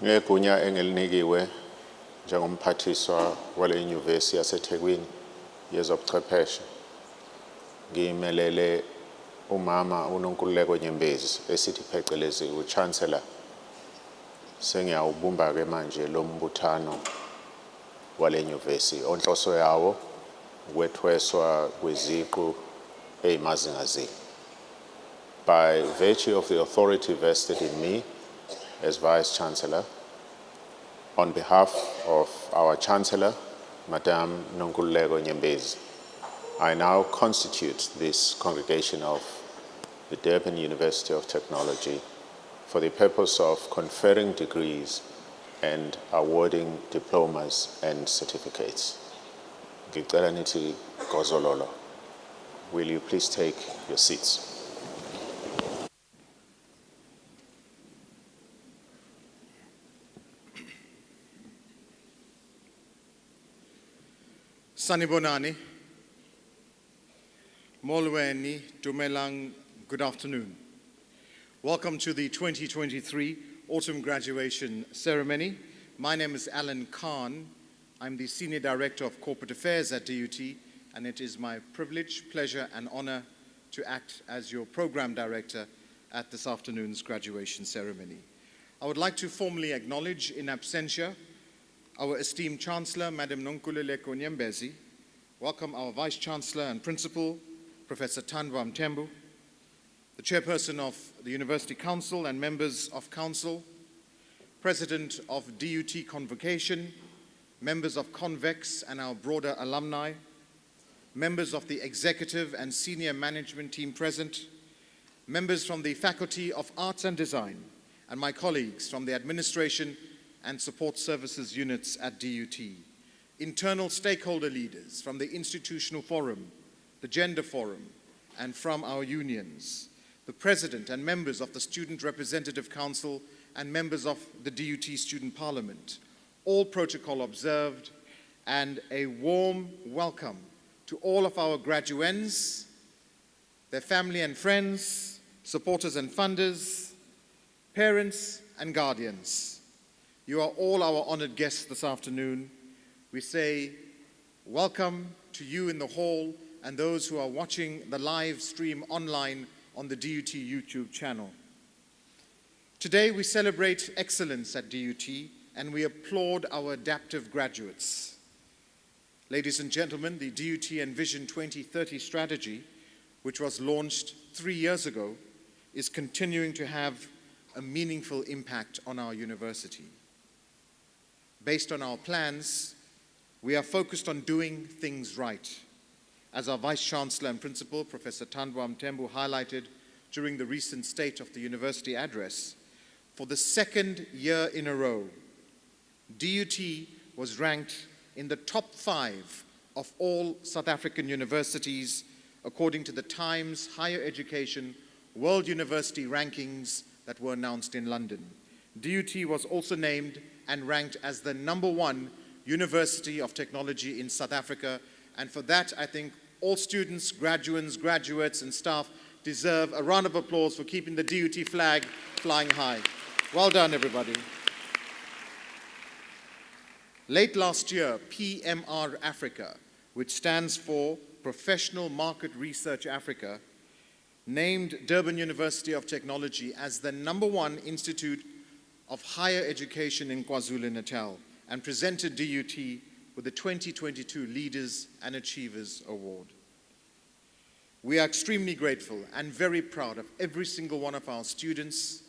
Ngegunya engilinikiwe njengomphathiswa wale University yaseThekwini yezobuchwepheshe ngimelele umama uNonkululeko Nyembezi esithi phecelezi uChancellor sengiyawubumba ke manje lo mbuthano wale University onhloso yawo ukwethweswa kweziqu ezimazingazi by virtue of the authority vested in me as Vice Chancellor, on behalf of our Chancellor, Madame Nonkululeko Nyembezi, I now constitute this congregation of the Durban University of Technology for the purpose of conferring degrees and awarding diplomas and certificates. Ngicela nithi gozololo. Will you please take your seats? Sanibonani, Molweni, Dumelang, good afternoon. Welcome to the 2023 Autumn Graduation Ceremony. My name is Alan Khan. I'm the Senior Director of Corporate Affairs at DUT, and it is my privilege, pleasure, and honor to act as your Program Director at this afternoon's graduation ceremony. I would like to formally acknowledge in absentia our esteemed Chancellor, Madam Nonkululeko Nyembezi, welcome our Vice Chancellor and Principal, Professor Thandwa Mthembu, the Chairperson of the University Council and members of Council, President of DUT Convocation, members of Convex and our broader alumni, members of the Executive and Senior Management Team present, members from the Faculty of Arts and Design, and my colleagues from the Administration and Support Services units at DUT. internal stakeholder leaders from the Institutional Forum, the Gender Forum, and from our unions, the President and members of the Student Representative Council and members of the DUT Student Parliament, all protocol observed, and a warm welcome to all of our graduands, their family and friends, supporters and funders, parents and guardians. You are all our honored guests this afternoon. We say welcome to you in the hall and those who are watching the live stream online on the DUT YouTube channel. Today we celebrate excellence at DUT and we applaud our adaptive graduates. Ladies and gentlemen, the DUT Envision 2030 strategy, which was launched 3 years ago, is continuing to have a meaningful impact on our university. Based on our plans, we are focused on doing things right. As our Vice-Chancellor and Principal, Professor Thandwa Mthembu, highlighted during the recent State of the University address, for the second year in a row, DUT was ranked in the top 5 of all South African universities according to the Times Higher Education World University Rankings that were announced in London. DUT was also named and ranked as the #1 University of Technology in South Africa, and for that I think all students, graduates and staff deserve a round of applause for keeping the DUT flag flying high. Well done, everybody. Late last year, PMR Africa, which stands for Professional Market Research Africa, named Durban University of Technology as the #1 institute of higher education in KwaZulu-Natal and presented DUT with the 2022 Leaders and Achievers Award. We are extremely grateful and very proud of every single one of our students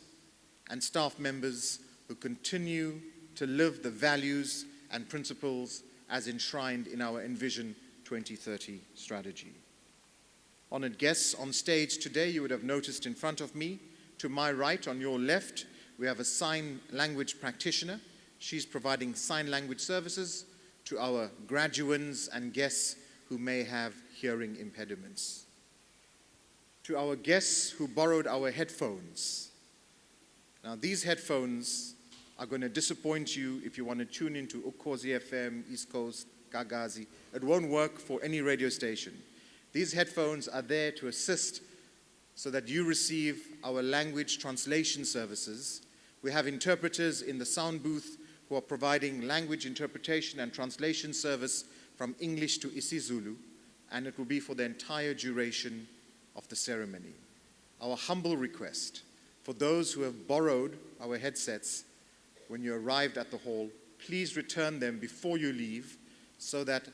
and staff members who continue to live the values and principles as enshrined in our Envision 2030 strategy. Honored guests on stage today, you would have noticed in front of me, to my right, on your left, we have a sign language practitioner. She's providing sign language services to our graduands and guests who may have hearing impediments. To our guests who borrowed our headphones. Now these headphones are going to disappoint you if you want to tune into Ukhozi FM, East Coast, Gagazi. It won't work for any radio station. These headphones are there to assist so that you receive our language translation services. We have interpreters in the sound booth who are providing language interpretation and translation service from English to isiZulu, and it will be for the entire duration of the ceremony. Our humble request for those who have borrowed our headsets, when you arrived at the hall, please return them before you leave so that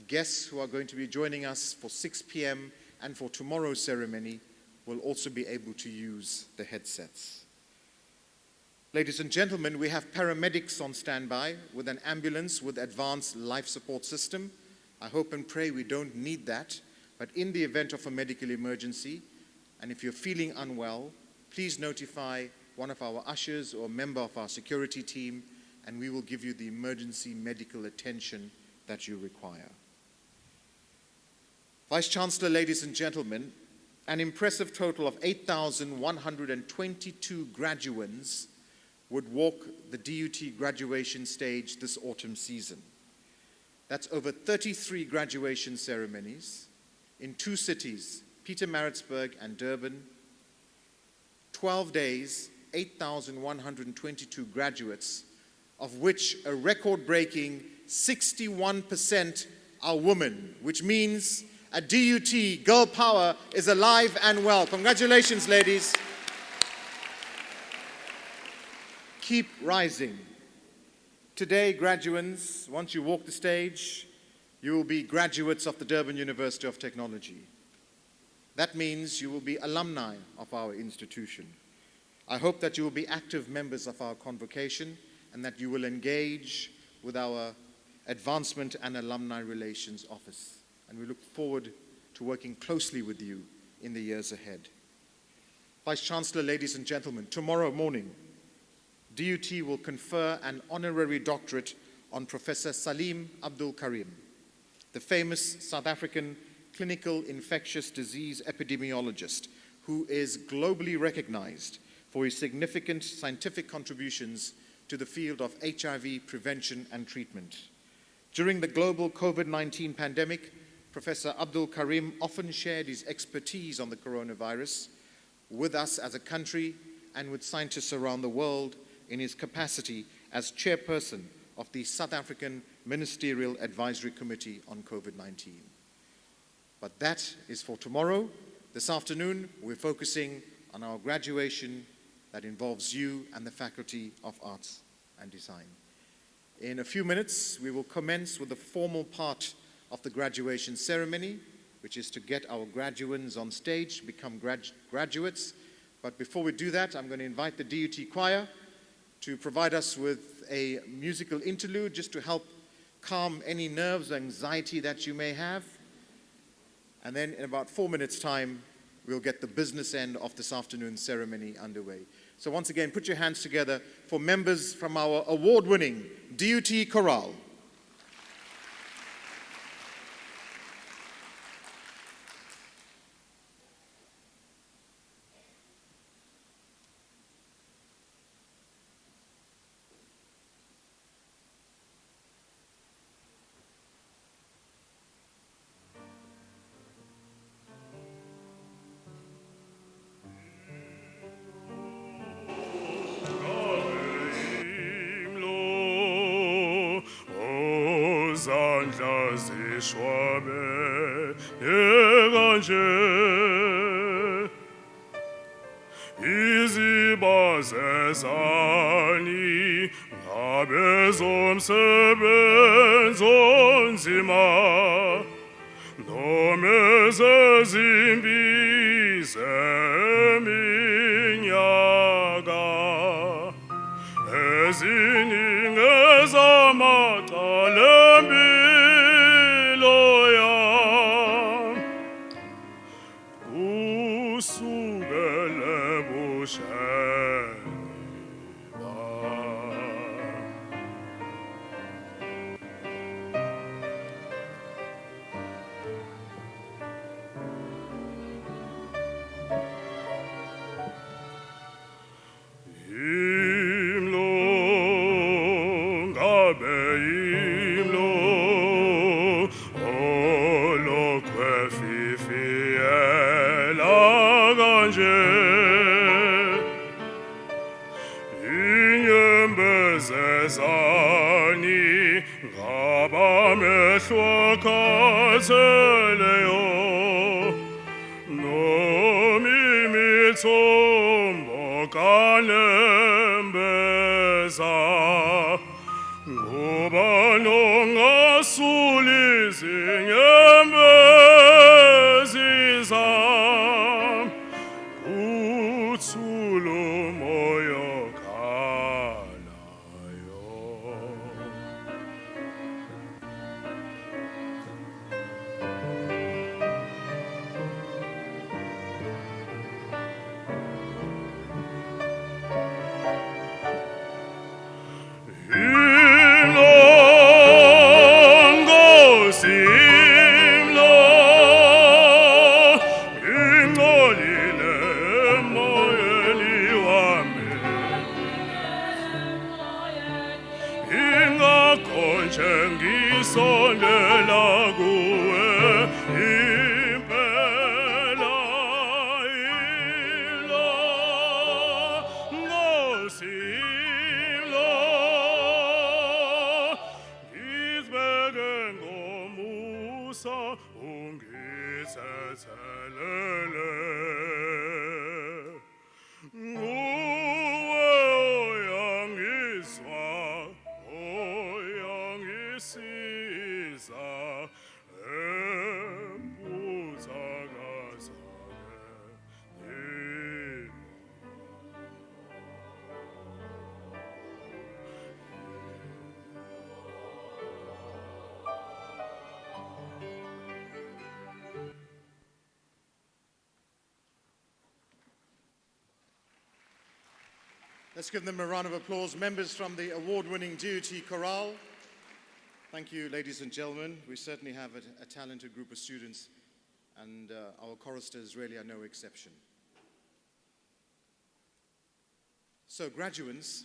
guests who are going to be joining us for 6 p.m. and for tomorrow's ceremony will also be able to use the headsets. Ladies and gentlemen, we have paramedics on standby with an ambulance with advanced life support system. I hope and pray we don't need that, but in the event of a medical emergency, and if you're feeling unwell, please notify one of our ushers or a member of our security team, and we will give you the emergency medical attention that you require. Vice-Chancellor, ladies and gentlemen, an impressive total of 8,122 graduands would walk the DUT graduation stage this autumn season. That's over 33 graduation ceremonies in 2 cities, Pietermaritzburg and Durban. 12 days, 8,122 graduates, of which a record-breaking 61% are women, which means at DUT, girl power is alive and well. Congratulations, ladies. Keep rising. Today, graduands, once you walk the stage, you will be graduates of the Durban University of Technology. That means you will be alumni of our institution. I hope that you will be active members of our convocation and that you will engage with our Advancement and Alumni Relations Office. And we look forward to working closely with you in the years ahead. Vice-Chancellor, ladies and gentlemen, tomorrow morning, DUT will confer an honorary doctorate on Professor Salim Abdul Karim, the famous South African clinical infectious disease epidemiologist who is globally recognized for his significant scientific contributions to the field of HIV prevention and treatment. During the global COVID-19 pandemic, Professor Abdul Karim often shared his expertise on the coronavirus with us as a country and with scientists around the world in his capacity as chairperson of the South African Ministerial Advisory Committee on COVID-19. But that is for tomorrow. This afternoon, we're focusing on our graduation that involves you and the Faculty of Arts and Design. In a few minutes, we will commence with the formal part of the graduation ceremony, which is to get our graduands on stage, become graduates. But before we do that, I'm going to invite the DUT choir to provide us with a musical interlude just to help calm any nerves or anxiety that you may have. And then in about 4 minutes' time, we'll get the business end of this afternoon's ceremony underway. So once again, put your hands together for members from our award-winning DUT chorale. Schwabe yeganje izibazezani ngabe zomsebenzi onzima nome zezimbi zeminyaka eziningi ezamacala Let's give them a round of applause. Members from the award-winning DUT chorale, Thank you, ladies and gentlemen. We certainly have a talented group of students, and our choristers really are no exception. So, graduates,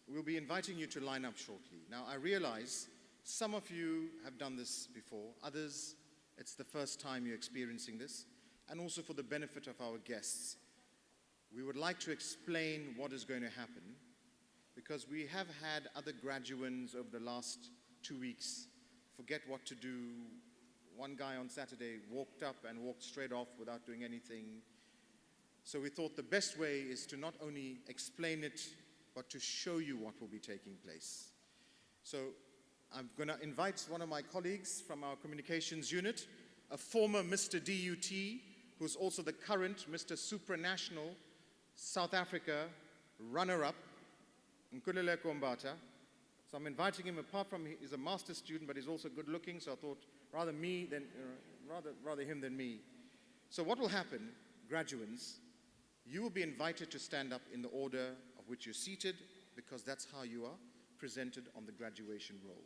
we'll be inviting you to line up shortly. Now, I realize some of you have done this before, others, it's the first time you're experiencing this, and also for the benefit of our guests, we would like to explain what is going to happen, because we have had other graduates over the last 2 weeks forget what to do. One guy on Saturday walked up and walked straight off without doing anything. So we thought the best way is to not only explain it, but to show you what will be taking place. So I'm going to invite one of my colleagues from our communications unit, a former Mr. DUT, who's also the current Mr. Supranational South Africa runner-up, Nkululeko Mbata. So I'm inviting him, apart from he's a master's student, but he's also good looking, so I thought rather him than me. So what will happen, graduates, you will be invited to stand up in the order of which you're seated, because that's how you are presented on the graduation roll.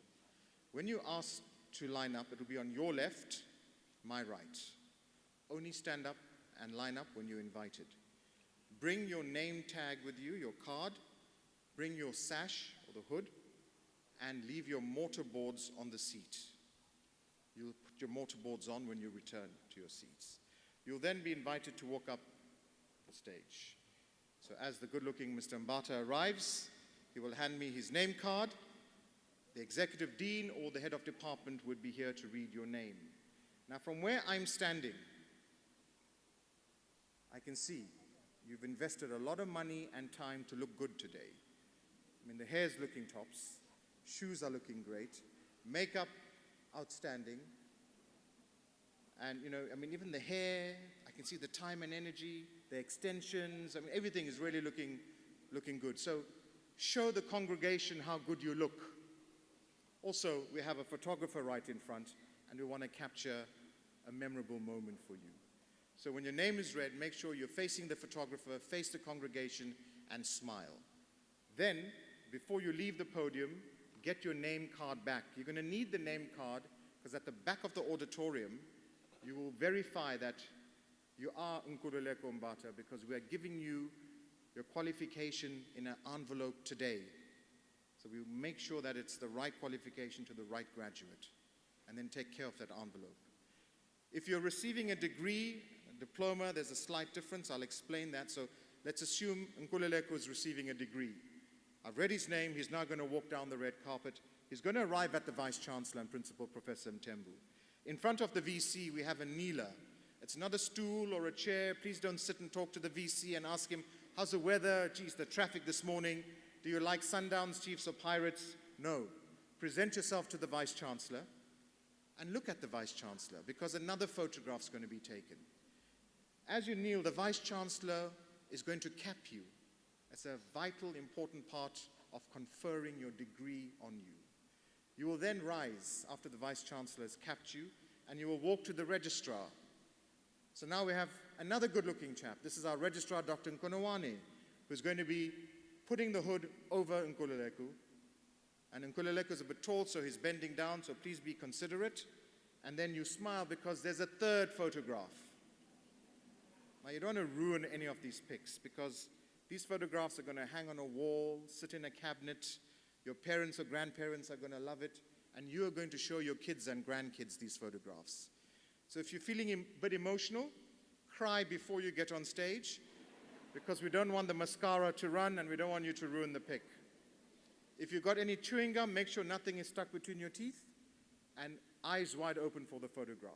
When you're asked to line up, it will be on your left, my right. Only stand up and line up when you're invited. Bring your name tag with you, your card. Bring your sash or the hood, and leave your mortarboards on the seat. You'll put your mortarboards on when you return to your seats. You'll then be invited to walk up the stage. So as the good-looking Mr. Mbata arrives, he will hand me his name card. The executive dean or the head of department would be here to read your name. Now, from where I'm standing, I can see you've invested a lot of money and time to look good today. I mean, the hair's looking tops, shoes are looking great, makeup outstanding, and even the hair, I can see the time and energy, the extensions, everything is really looking good. So show the congregation how good you look. Also, we have a photographer right in front, and we want to capture a memorable moment for you. So when your name is read, make sure you're facing the photographer, face the congregation, and smile. Then, before you leave the podium, get your name card back. You're going to need the name card, because at the back of the auditorium, you will verify that you are Nkululeko Mbata, because we are giving you your qualification in an envelope today. So we will make sure that it's the right qualification to the right graduate, and then take care of that envelope. If you're receiving a degree, a diploma, there's a slight difference. I'll explain that. So let's assume Nkululeko is receiving a degree. I've read his name. He's now going to walk down the red carpet. He's going to arrive at the Vice-Chancellor and Principal, Professor Mthembu. In front of the VC, we have a kneeler. It's not a stool or a chair. Please don't sit and talk to the VC and ask him, how's the weather? Geez, the traffic this morning. Do you like Sundowns, Chiefs, or Pirates? No. Present yourself to the Vice-Chancellor and look at the Vice-Chancellor, because another photograph is going to be taken. As you kneel, the Vice-Chancellor is going to cap you. It's a vital, important part of conferring your degree on you. You will then rise after the Vice-Chancellor has capped you, and you will walk to the registrar. So now we have another good-looking chap. This is our registrar, Dr. Nkonowane, who's going to be putting the hood over Nkululeko. And Nkululeko is a bit tall, so he's bending down, so please be considerate. And then you smile, because there's a third photograph. Now, you don't want to ruin any of these pics, because these photographs are going to hang on a wall, sit in a cabinet. Your parents or grandparents are going to love it, and you are going to show your kids and grandkids these photographs. So if you're feeling a bit emotional, cry before you get on stage, because we don't want the mascara to run, and we don't want you to ruin the pic. If you've got any chewing gum, make sure nothing is stuck between your teeth, and eyes wide open for the photograph.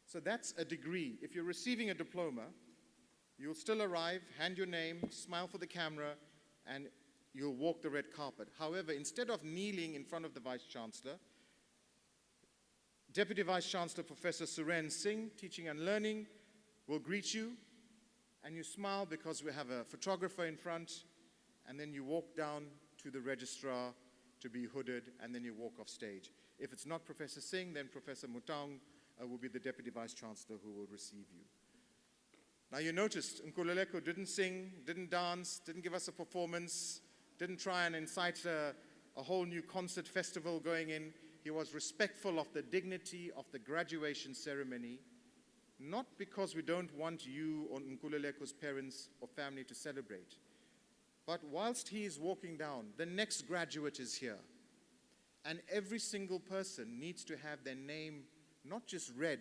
So that's a degree. If you're receiving a diploma, you'll still arrive, hand your name, smile for the camera, and you'll walk the red carpet. However, instead of kneeling in front of the Vice-Chancellor, Deputy Vice-Chancellor Professor Suren Singh, Teaching and Learning, will greet you, and you smile because we have a photographer in front, and then you walk down to the registrar to be hooded, and then you walk off stage. If it's not Professor Singh, then Professor Mutang will be the Deputy Vice-Chancellor who will receive you. Now you noticed Nkululeko didn't sing, didn't dance, didn't give us a performance, didn't try and incite a whole new concert festival going in. he was respectful of the dignity of the graduation ceremony, not because we don't want you or Nkuleko's parents or family to celebrate, but whilst he is walking down, the next graduate is here. And every single person needs to have their name not just read,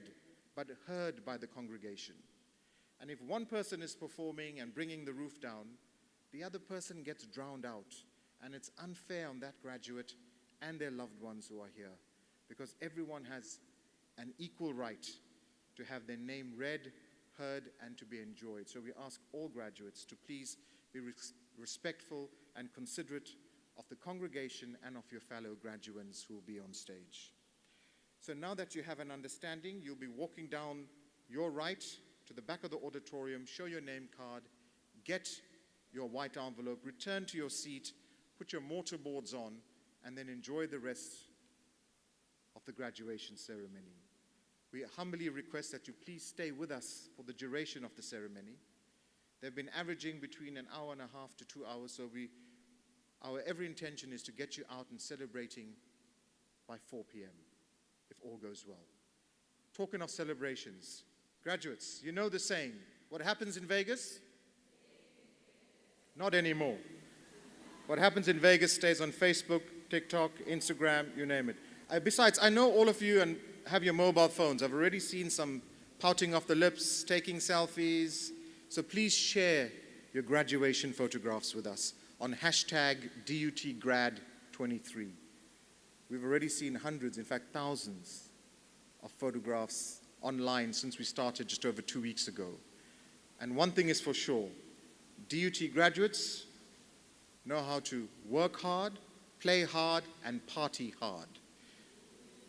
but heard by the congregation. And if one person is performing and bringing the roof down, the other person gets drowned out. And it's unfair on that graduate and their loved ones who are here, because everyone has an equal right to have their name read, heard, and to be enjoyed. So we ask all graduates to please be respectful and considerate of the congregation and of your fellow graduates who will be on stage. So now that you have an understanding, you'll be walking down your right to the back of the auditorium, show your name card, get your white envelope, return to your seat, put your mortarboards on, and then enjoy the rest of the graduation ceremony. We humbly request that you please stay with us for the duration of the ceremony. They've been averaging between an hour and a half to 2 hours, so our every intention is to get you out and celebrating by 4 p.m., if all goes well. Talking of celebrations, graduates, you know the saying, what happens in Vegas? Not anymore. What happens in Vegas stays on Facebook, TikTok, Instagram, you name it. Besides, I know all of you and have your mobile phones. I've already seen some pouting of the lips, taking selfies. So please share your graduation photographs with us on hashtag DUTGrad23. We've already seen hundreds, in fact thousands, of photographs online since we started just over 2 weeks ago. And one thing is for sure, DUT graduates know how to work hard, play hard, and party hard.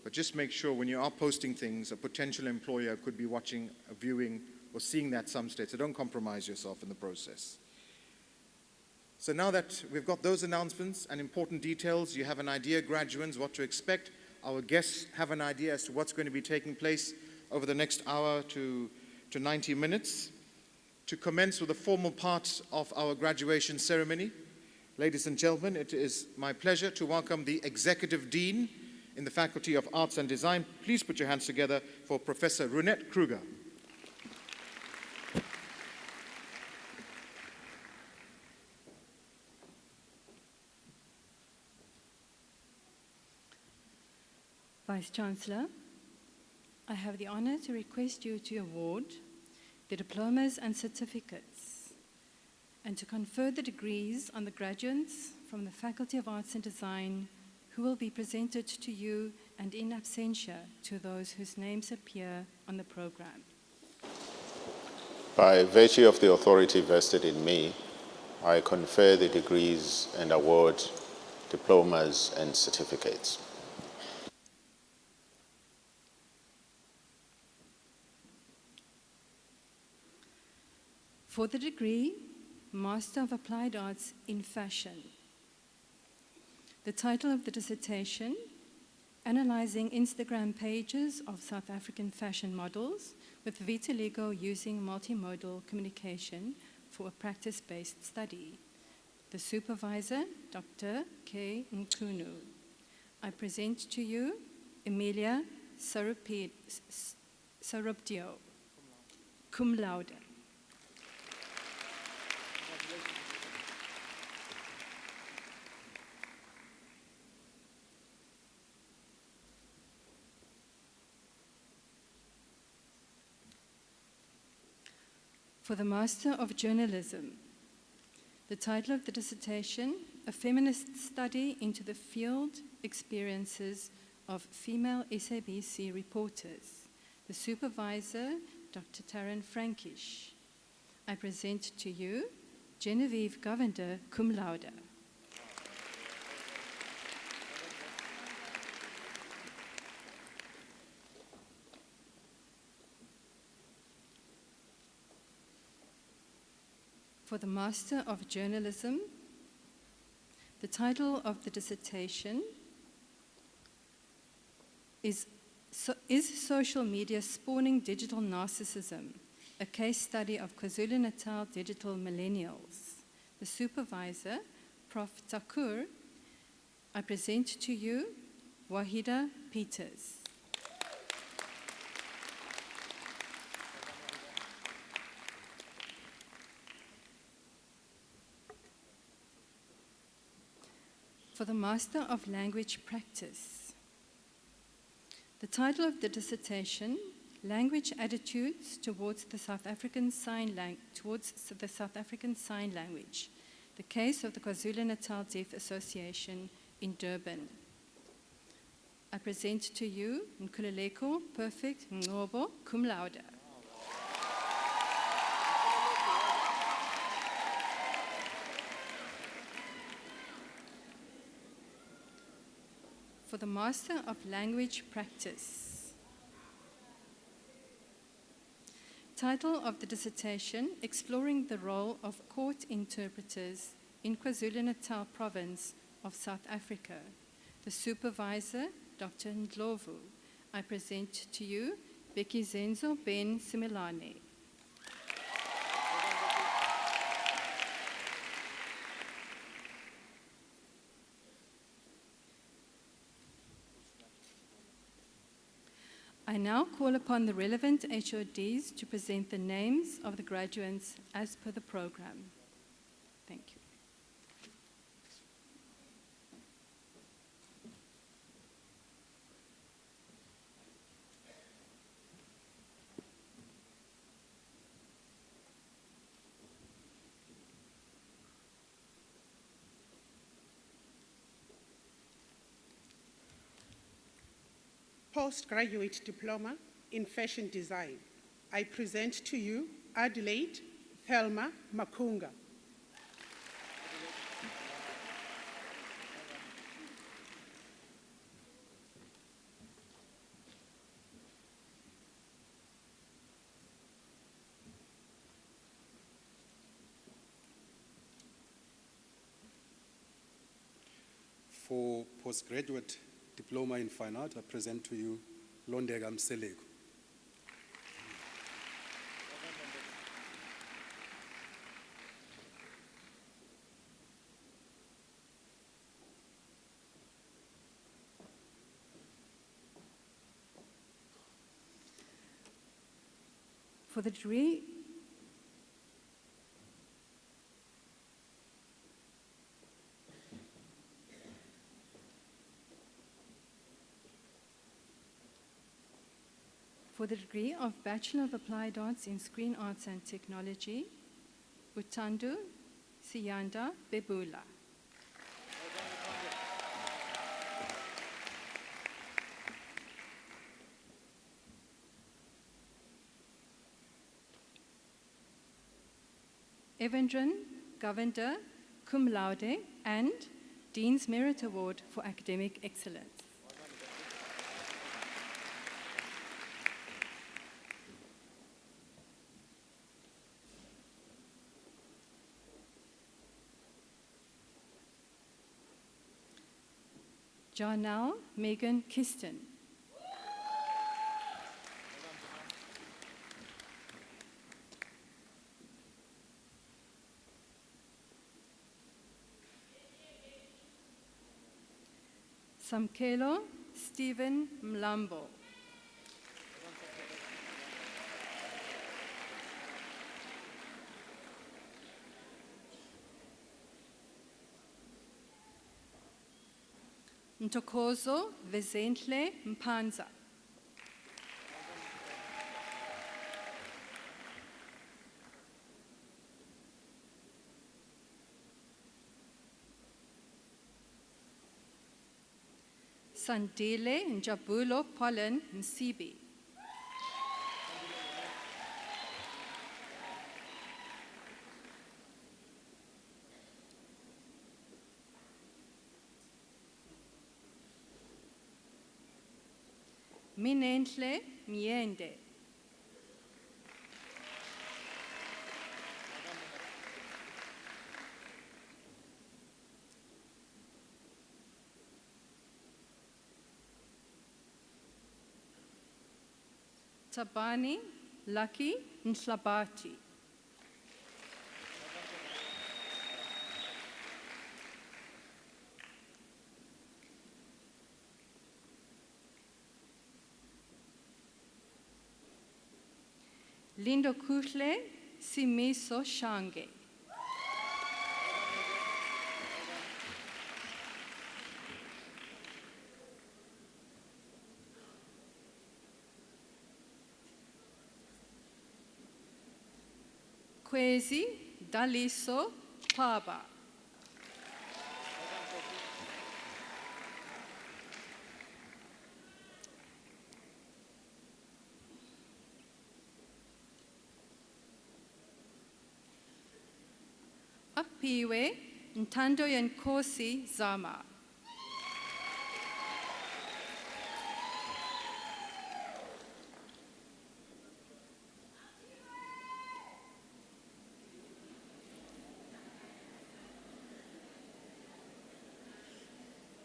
But just make sure when you are posting things, a potential employer could be watching, viewing, or seeing that some stage, so don't compromise yourself in the process. So now that we've got those announcements and important details, you have an idea, graduates, what to expect. Our guests have an idea as to what's going to be taking place over the next hour to 90 minutes. To commence with the formal part of our graduation ceremony, ladies and gentlemen, it is my pleasure to welcome the Executive Dean in the Faculty of Arts and Design. Please put your hands together for Professor Runette Kruger. Vice-Chancellor, I have the honor to request you to award the diplomas and certificates and to confer the degrees on the graduates from the Faculty of Arts and Design who will be presented to you and in absentia to those whose names appear on the program. By virtue of the authority vested in me, I confer the degrees and award diplomas and certificates. For the degree, Master of Applied Arts in Fashion. The title of the dissertation, Analyzing Instagram Pages of South African Fashion Models with Vitiligo Using Multimodal Communication for a Practice-Based Study. The supervisor, Dr. K. Nkunu. I present to you Emilia Sarupdio, cum laude. For the Master of Journalism, the title of the dissertation, A Feminist Study into the Field Experiences of Female SABC Reporters. The supervisor, Dr. Taryn Frankish. I present to you Genevieve Govender, cum laude. For the Master of Journalism, the title of the dissertation is Social Media Spawning Digital Narcissism? A Case Study of KwaZulu-Natal Digital Millennials. The supervisor, Prof. Thakur. I present to you Wahida Peters. For the Master of Language Practice, the title of the dissertation, Language Attitudes towards the South African Sign Language, the case of the KwaZulu-Natal Deaf Association in Durban. I present to you Nkululeko Perfect Ngobo cum laude. For the Master of Language Practice. Title of the dissertation, Exploring the Role of Court Interpreters in KwaZulu-Natal Province of South Africa. The supervisor, Dr. Ndlovu. I present to you Becky Zenzo Ben Similane. I now call upon the relevant HODs to present the names of the graduates as per the program. Thank you. Postgraduate Diploma in Fashion Design. I present to you Adelaide Thelma Makunga. For postgraduate Diploma in Fine Art, I present to you Londega Mseleko. For the degree of Bachelor of Applied Arts in Screen Arts and Technology, Utandu Siyanda Bebula. Evendran Govender cum laude and Dean's Merit Award for Academic Excellence. Jarnell Megan Kiston. Samkelo Stephen Mlambo. Ntokozo Vezentle Mpanza. Sandile Njabulo Pollen Msibi. Minentle Miende. Tabani Lucky Nhlabati. Lindo Kuhle Simiso Shange. Kwezi Daliso Paba. Apiwe Ntando Yankosi Zama.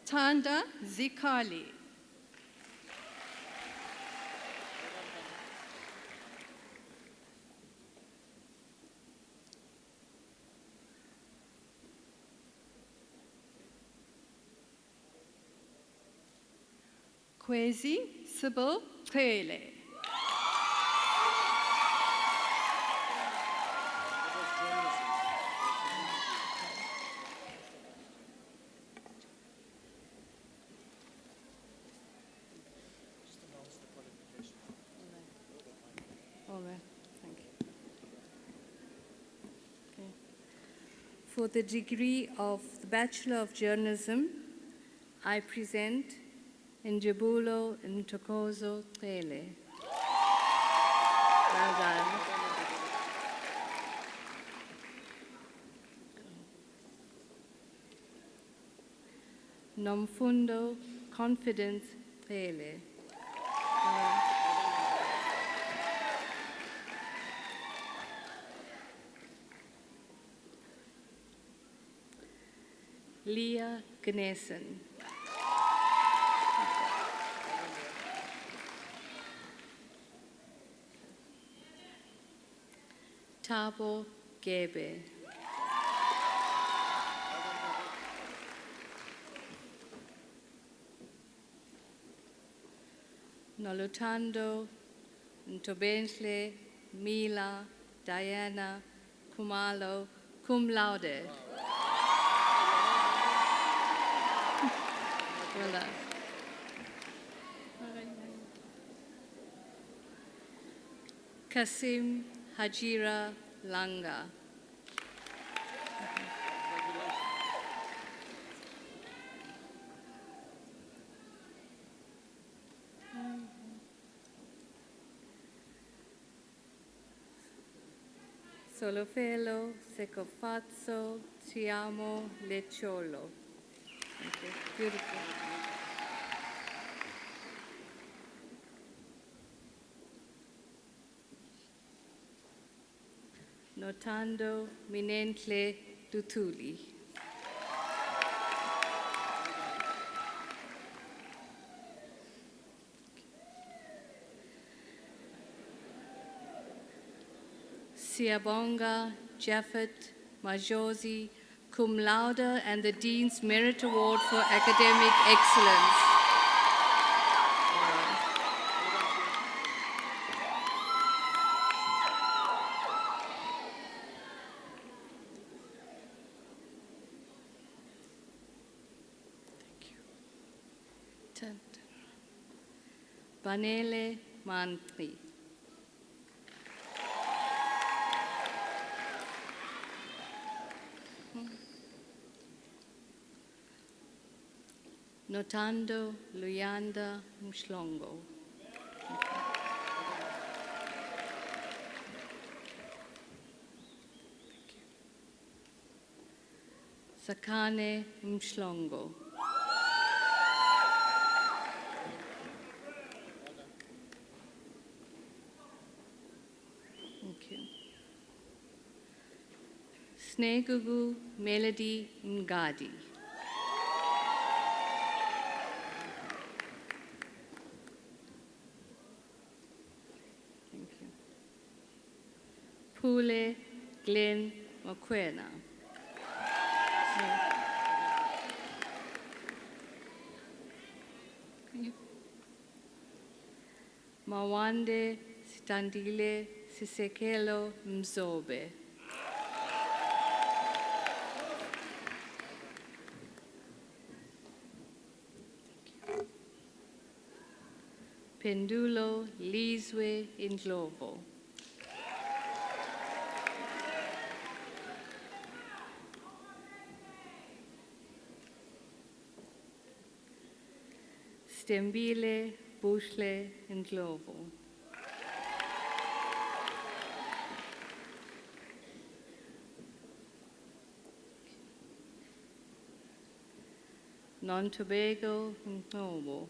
Tanda Zikali. Kwezi Sybil Pele. All right, thank you. Okay. For the degree of the Bachelor of Journalism, I present Njabulo Ntokozo Tele. Well done. Nomfundo Confidence Tele. Leah Gnessen. Tabo Gebe. Nolutando Ntobenhle Mila Diana Kumalo cum laude. Well done. Kasim Hajira Langa. Solofelo, Secofazzo, Ti amo, Lecciolo. Okay, beautiful. Notando Minentle Dutuli. Siabonga Jaffet Majosi cum laude and the Dean's Merit Award for Academic Excellence. Vanele Mantri. Notando Luyanda Mshlongo. Sakane Mshlongo. Thank you. Snegugu Melody Ngadi. Thank you. Pule Glenn Mokwena. Mawande Sitandile Sisekelo Mzobe. Pendulo Lizwe Indlovo. Stembile Bushle Indlovo. Non-Tobago Ndlovo.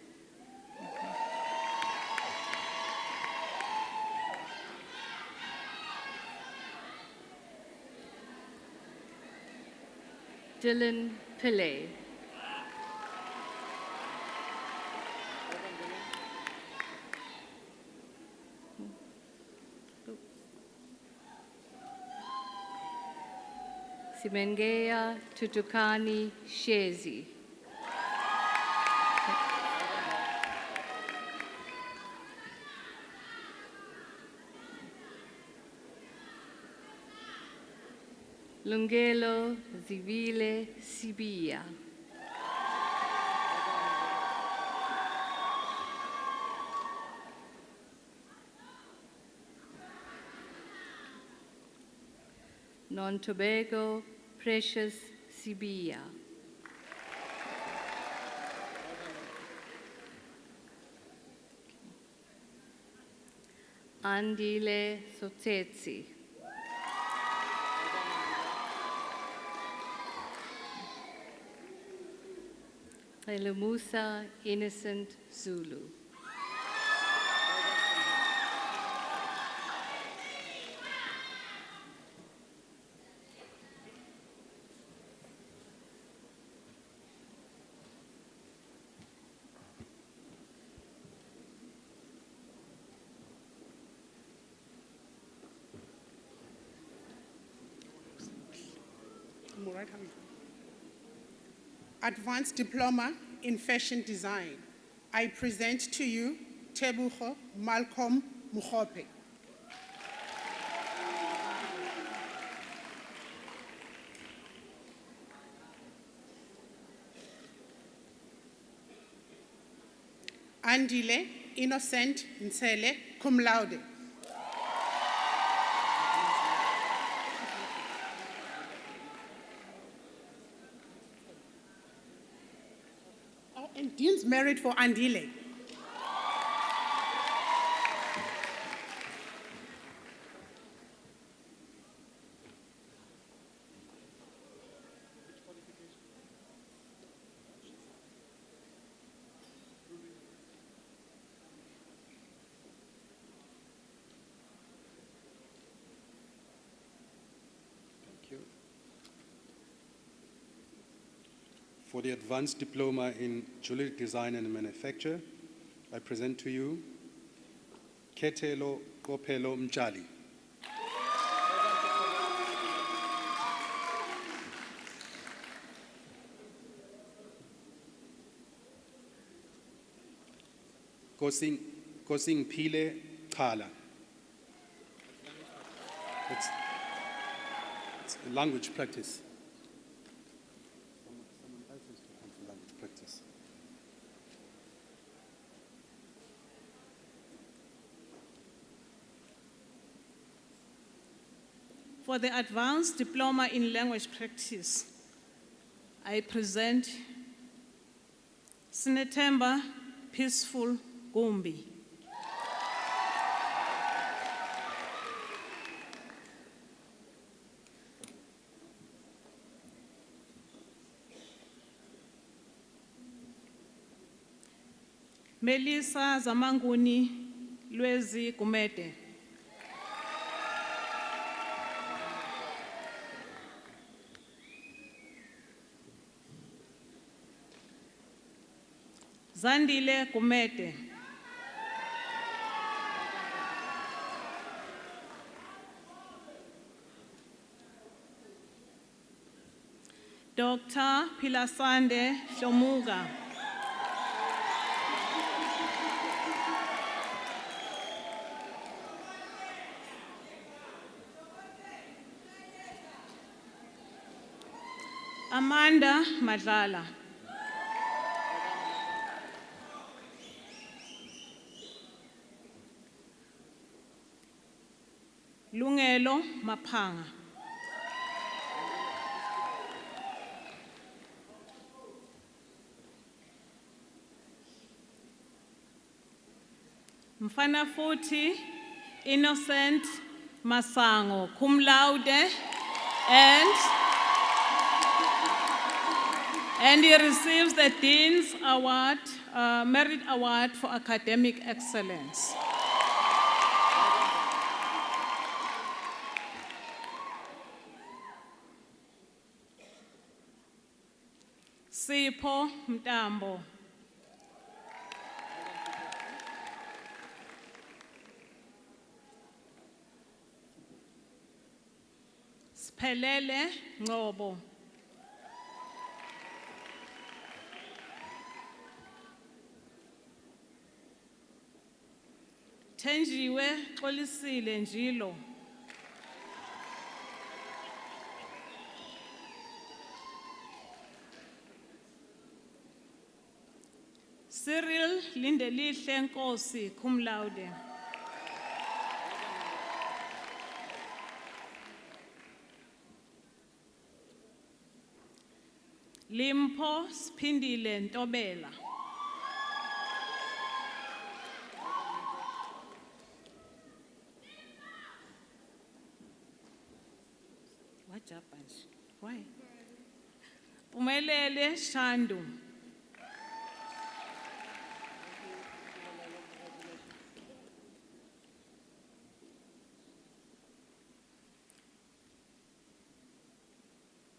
Dylan Pillay. Simengea Tutukani Shezi. Lungelo Zivile Sibia. Non-Tobago Precious Sibia. Andile Sotetsi. Musa Innocent Zulu. I'm all right, how are you? Advanced Diploma in Fashion Design. I present to you Tebucho Malcolm Mukhope. Andile Innocent Nsele, cum laude. And Dean's married for Andile. Thank you. For the Advanced Diploma in Jewelry Design and Manufacture, I present to you Ketelo Kopelo Mjali. Kosing Pile Kala. It's a language practice. Someone else is talking for language practice. For the Advanced Diploma in Language Practice, I present Sinetemba Peaceful Gumbi. Melissa Zamanguni Lwezi Kumete. Zandile Kumete. Dr. Pilasande Shomuga. Amanda Madlala. Lungelo Maphanga. Mfana futhi Innocent Masango, cum laude, and he receives the Dean's Award, Merit Award for Academic Excellence. Sipho Mtambo. Sphelele Ngobo. Thenjiwe Xolisile Njilo. Cyril Lindelihle Nkosi, cum laude. Limpo Sphindile Ntobela. What happened? Why? Pumelele Shandu.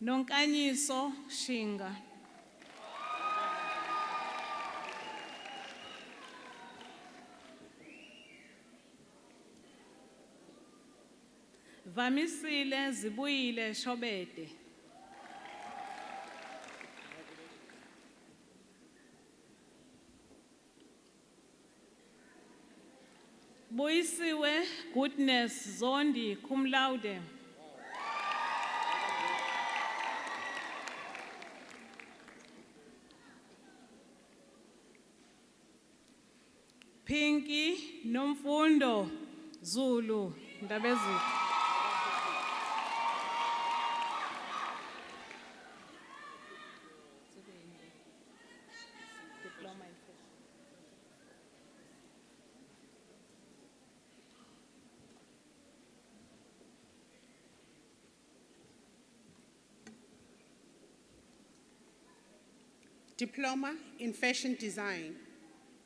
Nonkanyiso Shinga. Vamisile Zibuyile Shobete. Boisiwe Goodness Zondi, cum laude. Pinky Nomfundo Zulu Ndabezulu. Diploma in fashion. Diploma in Fashion Design.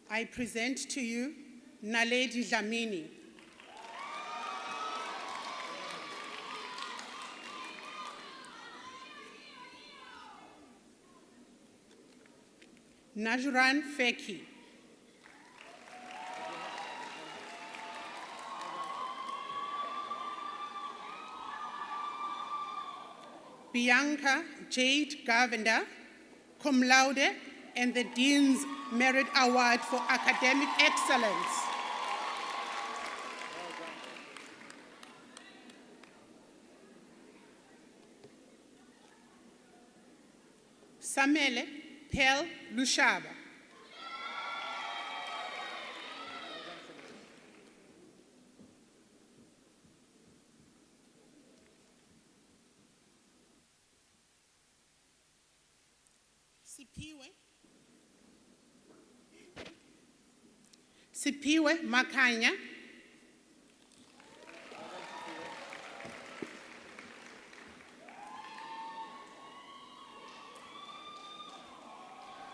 I present to you Naledi Dlamini. Najran Feki. Bianca Jade Govender, cum laude, and the Dean's Merit Award for Academic Excellence. Samele Pel Lushaba. Sipiwe Makanya.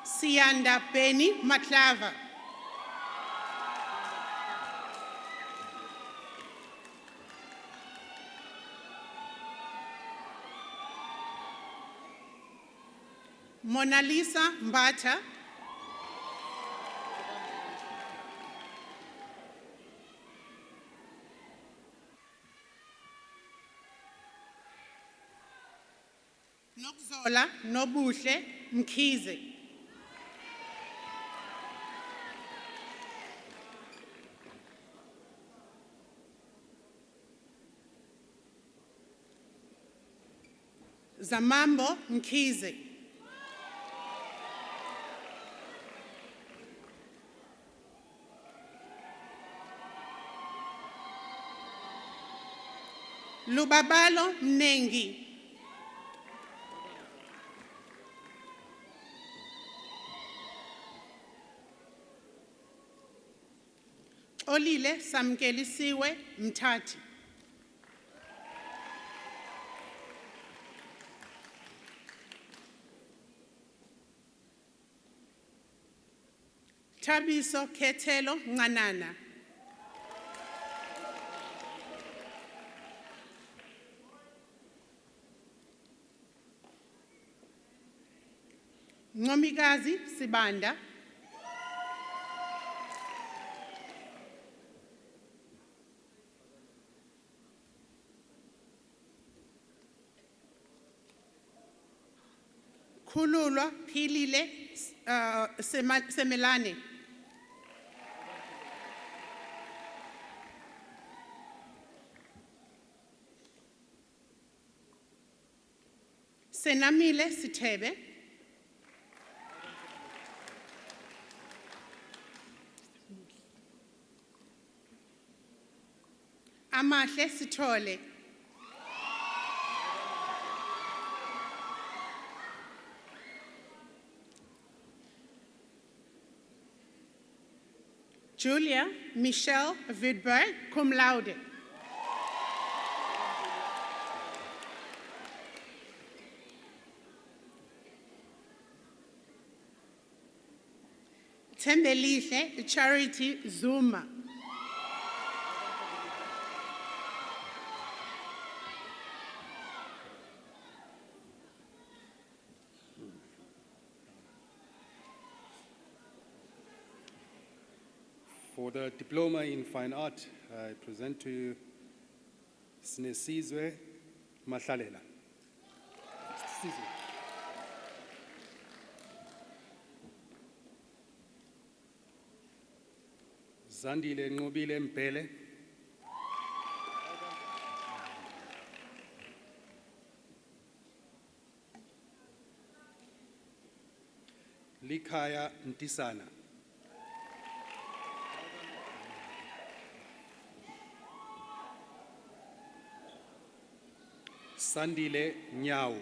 Sianda Beni Matlava. Mona Lisa Mbata. Nokzola Nobuhle Mkhize. Zamambo Mkhize. Lubabalo Mnengi. Olile Samkelisiwe Mtati. Tabiso Ketelo Nganana. Ngomikazi Sibanda. Khululwa Philile Semelane. Senamile Sithebe. Amahle Sithole. Julia Michelle Vidberg, cum laude. Tembelihle Charity Zuma. For the diploma in fine art, I present to you Sinesizwe Mahlalela. Sizwe. Zandile Nqobile Mpele. Likhaya Ntisana. Sandile Nyau.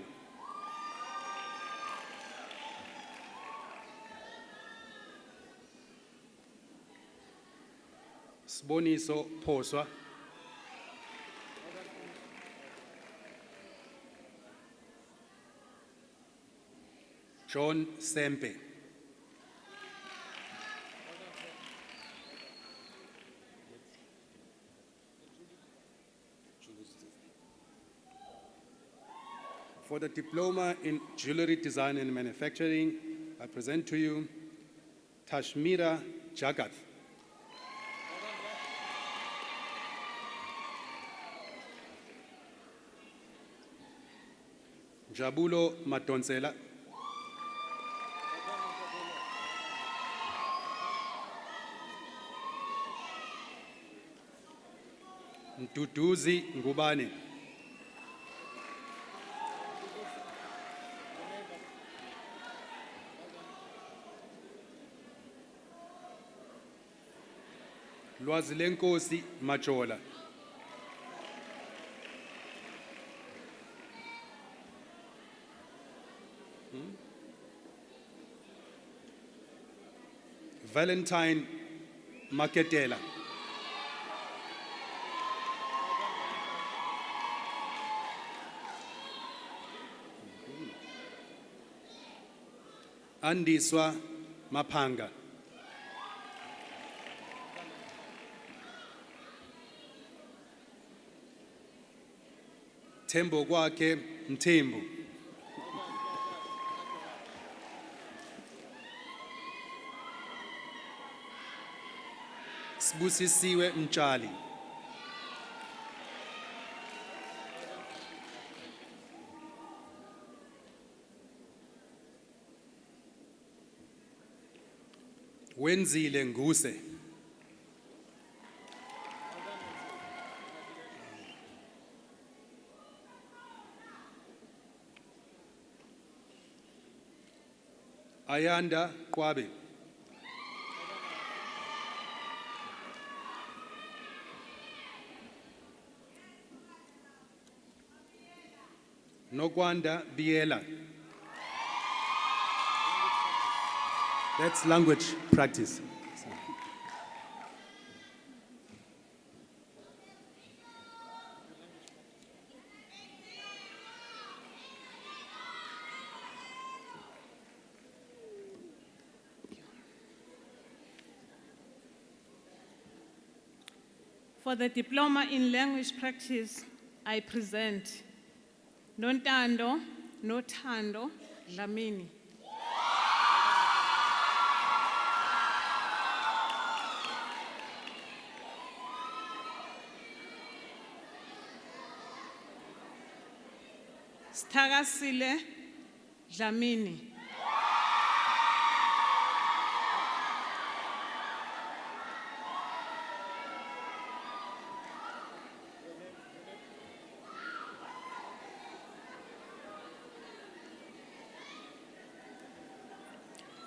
Sboniso Poswa. John Sempe. For the diploma in jewelry design and manufacturing, I present to you Tashmira Jagat. Jabulo Madonsela. Ntuduzi Ngubane. Lwazi lenkosi Majola. Valentine Maketela. Andiswa Mapanga. Tembo kwakhe Mthembu. Sibusisiwe Mtshali. Wenzile Nguse. Ayanda Kwabe. Nokwanda Biela. That's language practice. For the diploma in language practice, I present Nontando, Nothando, Dlamini. Sthakasile Dlamini.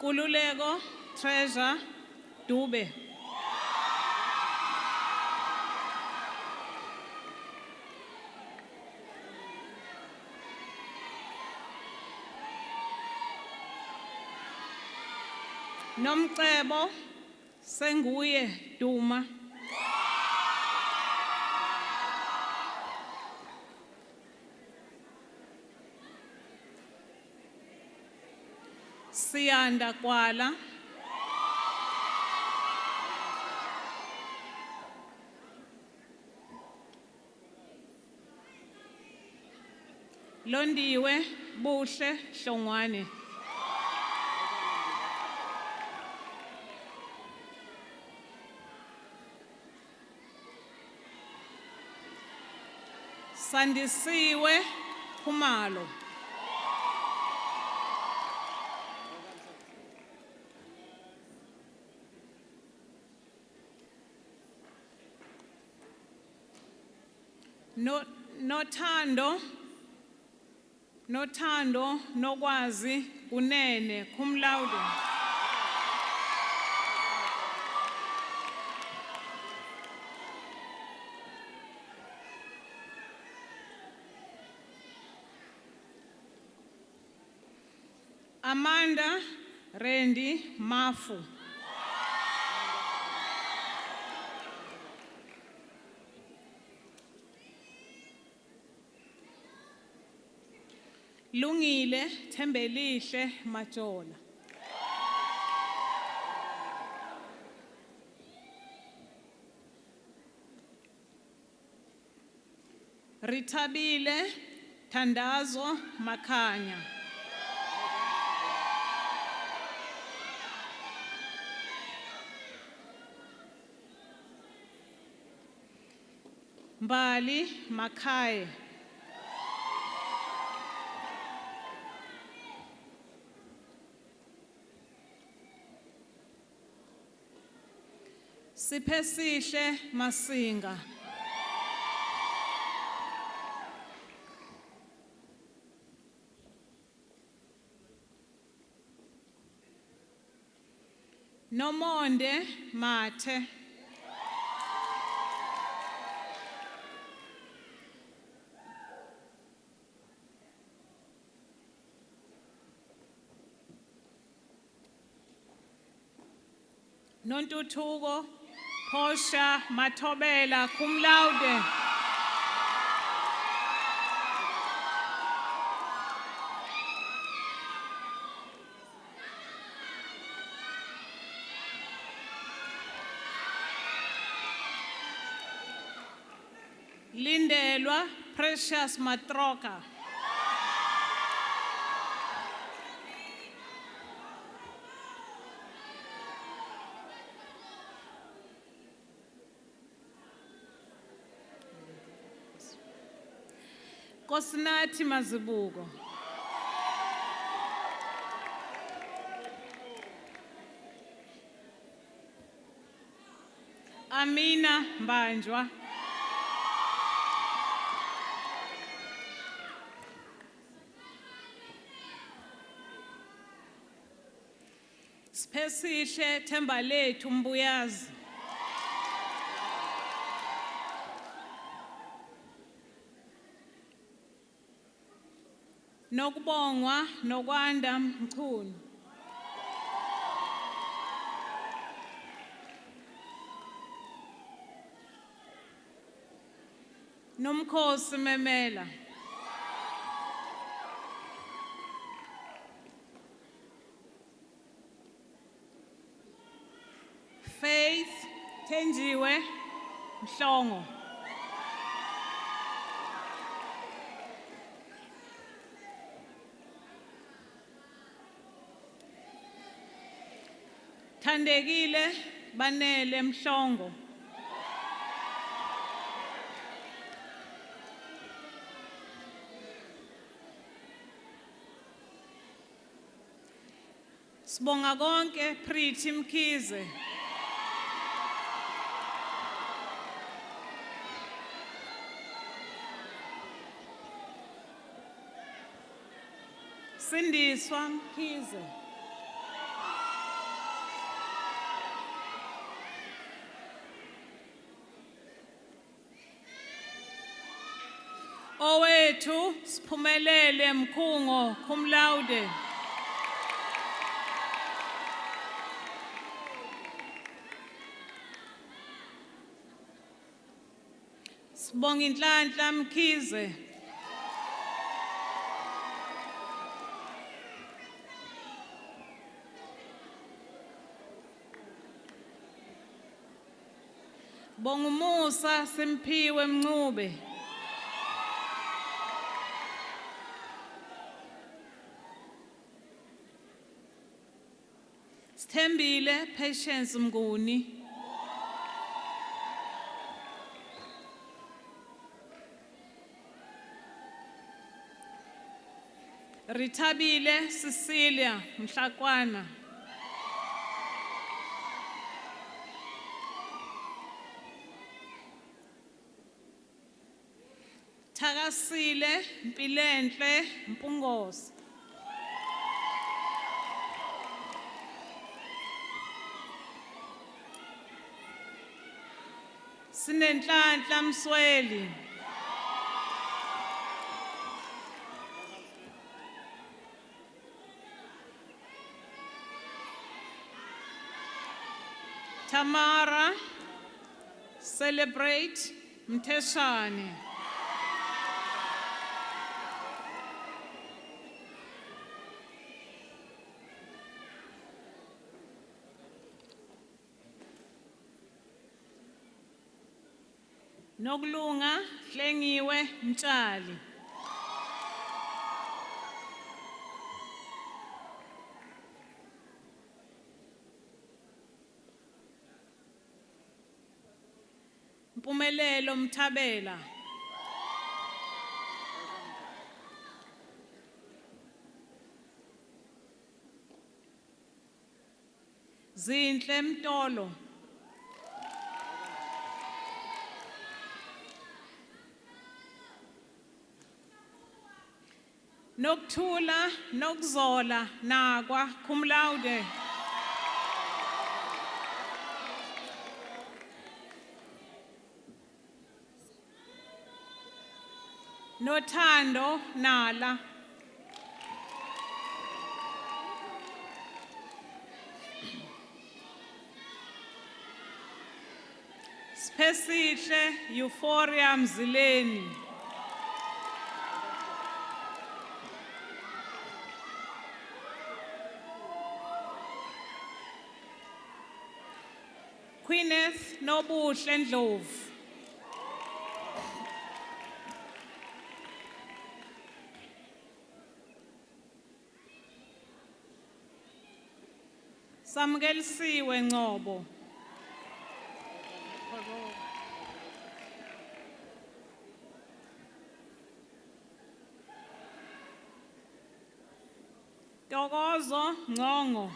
Kululeko Treasure Dube. Nomcebo Senguye Duma. Siyanda Kwala. Londiwe Buhle Hlongwane. Sandisiwe Khumalo. Nothando nokwazi unene kumlaude. Amanda Randy Mafu. Lungile Thembelihle Majola. Ritabile Tandazo Makanya. Imbali Makai. Siphesihle Masinga. Nomonde Mathe. Nontuthuko Posha Matobela cum laude. Lindelwa Precious Matroka. Kosinathi Mazibuko. Amina Mbanjwa. Siphesihle Themba lethu Mbuyazi. Nokubongwa nokwanda Mchunu. Nomkhosi Memela. Faith Thenjiwe Mhlongo. Thandekile Banele Mhlongo. Sibonga konke Pretty Mkhize. Sindiswa Mkhize. Owethu Siphumelele Mkhungo cum laude. Sibonga Inhlanhla Mkhize. Bonga umusa Simphiwe Mncube. Sithembile Patience Mnguni. Rithabile Cecilia Mhlakwana. Thakasile Mpilenhle Mpungosi. Sinenhlanhla Msweli. Tamara Celebrate Mtheshane. Nokulunga Hlengiwe Mtshali. Mpumelelo Mthabela. Zinhle Mtolo. Nokthula Nokzola Nagwa cum laude. Nothando Nala. Siphesihle Euphoria Mzileni. Queeneth Nobuhle Ndlovu. Samkelisiwe Ngcobo. Tokozo Ngcongo.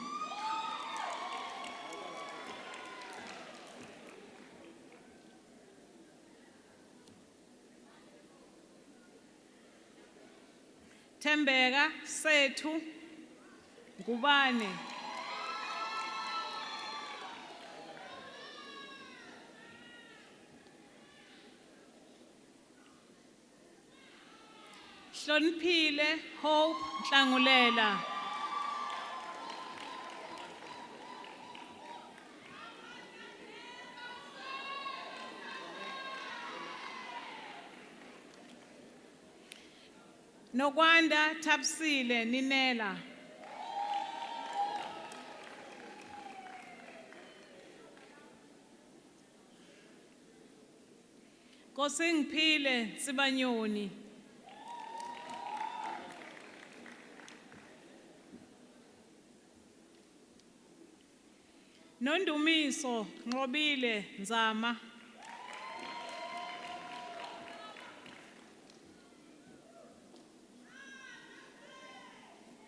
Thembeka Sethu Ngubane. Hloniphile Hope Nhlangulela. Nokwanda Tapsile Ninela. Kosingiphile Sibanyoni. Nondumiso Ngobile Nzama.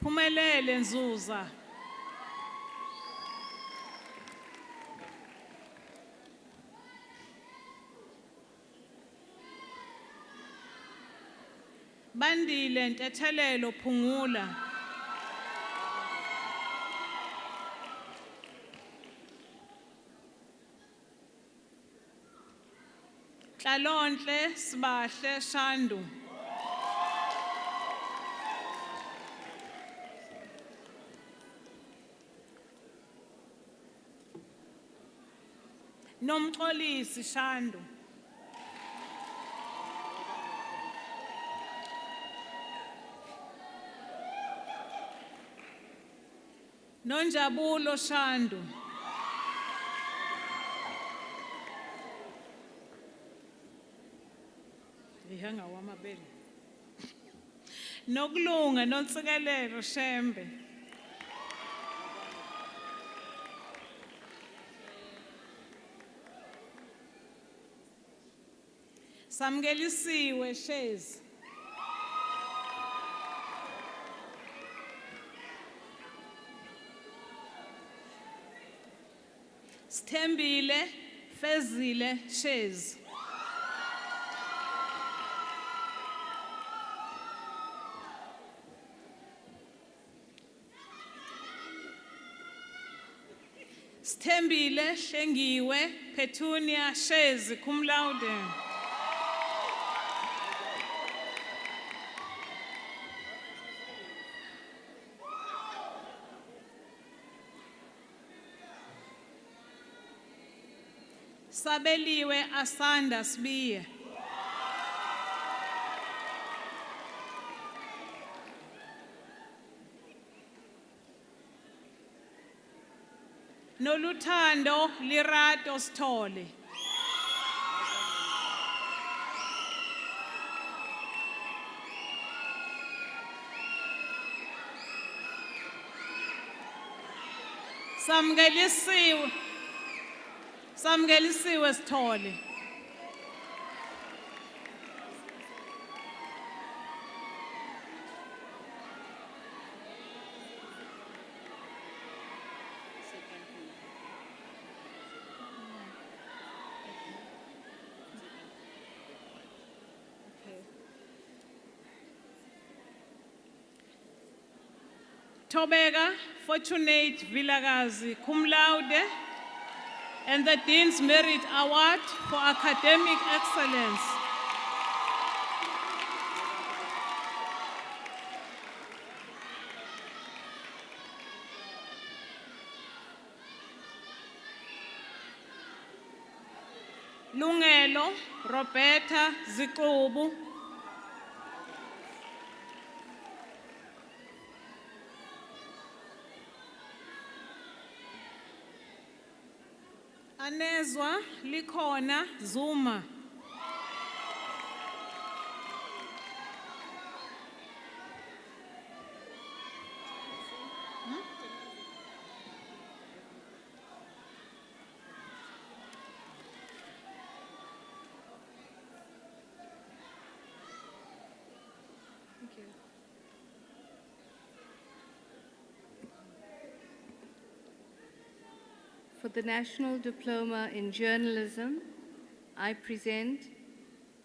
Phumelele Nzuza. Bandile Ntethelelo Phungula. Tlalontle Sibahle Shandu. Nomxolisi Shandu. Nonjabulo Shandu. Ihanga wamabele. Nokulunga Nontsikelelo Shembe. Samgelisiwe Shezi. Sithembile Fezile Shezi. Sithembile Hlengiwe Petunia Shezi cum laude. Sabeliwe Asanda Sbiye. Noluthando Lirato Sithole. Samgelisiwe Sithole. Tobega Fortunate Vilakazi cum laude, and the Dean's Merit Award for Academic Excellence. Lungelo Roberta Zikubu. Anezwa Likhona Zuma. For the National Diploma in Journalism, I present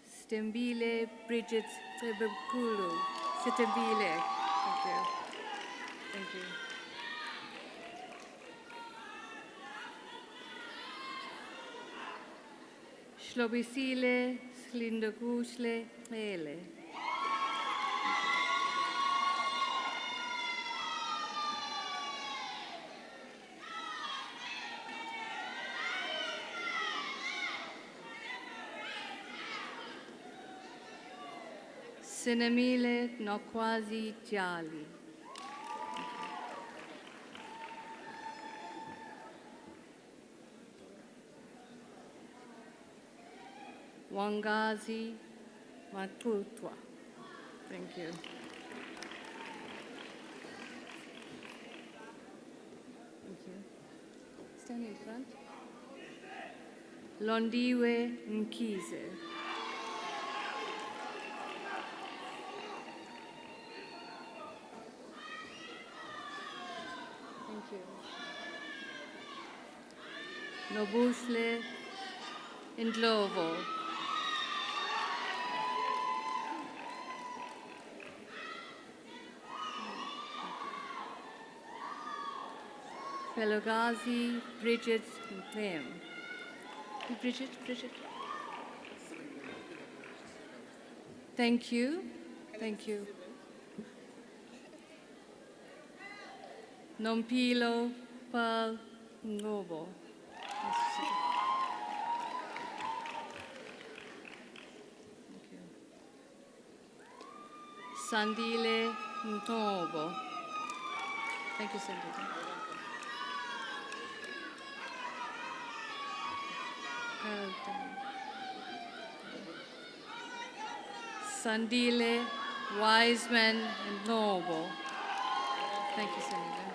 Stembile Bridget Cebekulu. Stembile. Thank you. Thank you. Shlobisile Slindokushle Hele. Thank Sinemile Nokwazi Jali. Wangazi Matutwa. Thank you. Thank you. Stand in front. Londiwe Nkize. Thank you. Nobusle Indlovo. Pelogazi Bridget Clem. Bridget. Thank you. Thank you. Nompilo Pal Ngobo. Thank you. Sandile Ntobo. Thank you, Sandile. Sandile, Wiseman, and Noble. Thank you, Senator.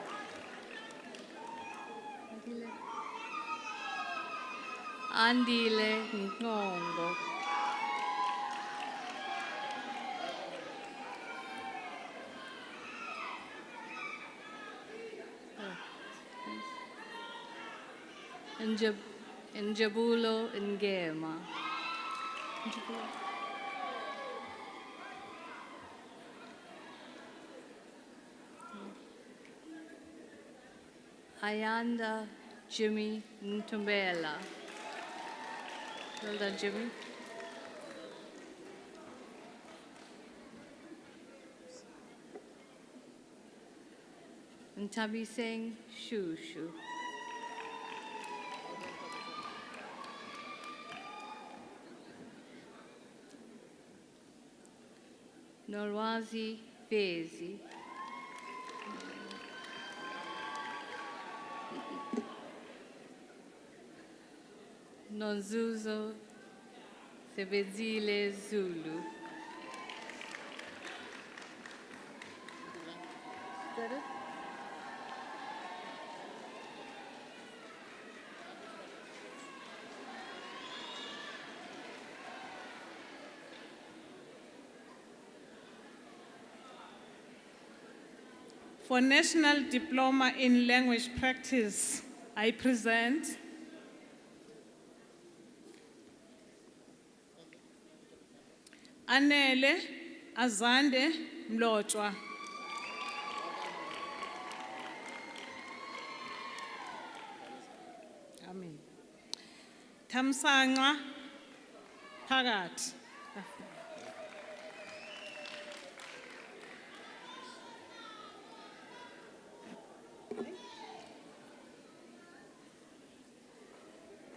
Andile, Ngongo. Njabulo Ngema. Ayanda Jimmy Ntumbela. Well done, Jimmy. Ntabi Singh Shushu. Norwazi Fezi. Nonzuzo Sebezile Zulu. Is that it? For National Diploma in Language Practice, I present Anele Azande Mlotshwa. Amen. Tamsanga Pagat.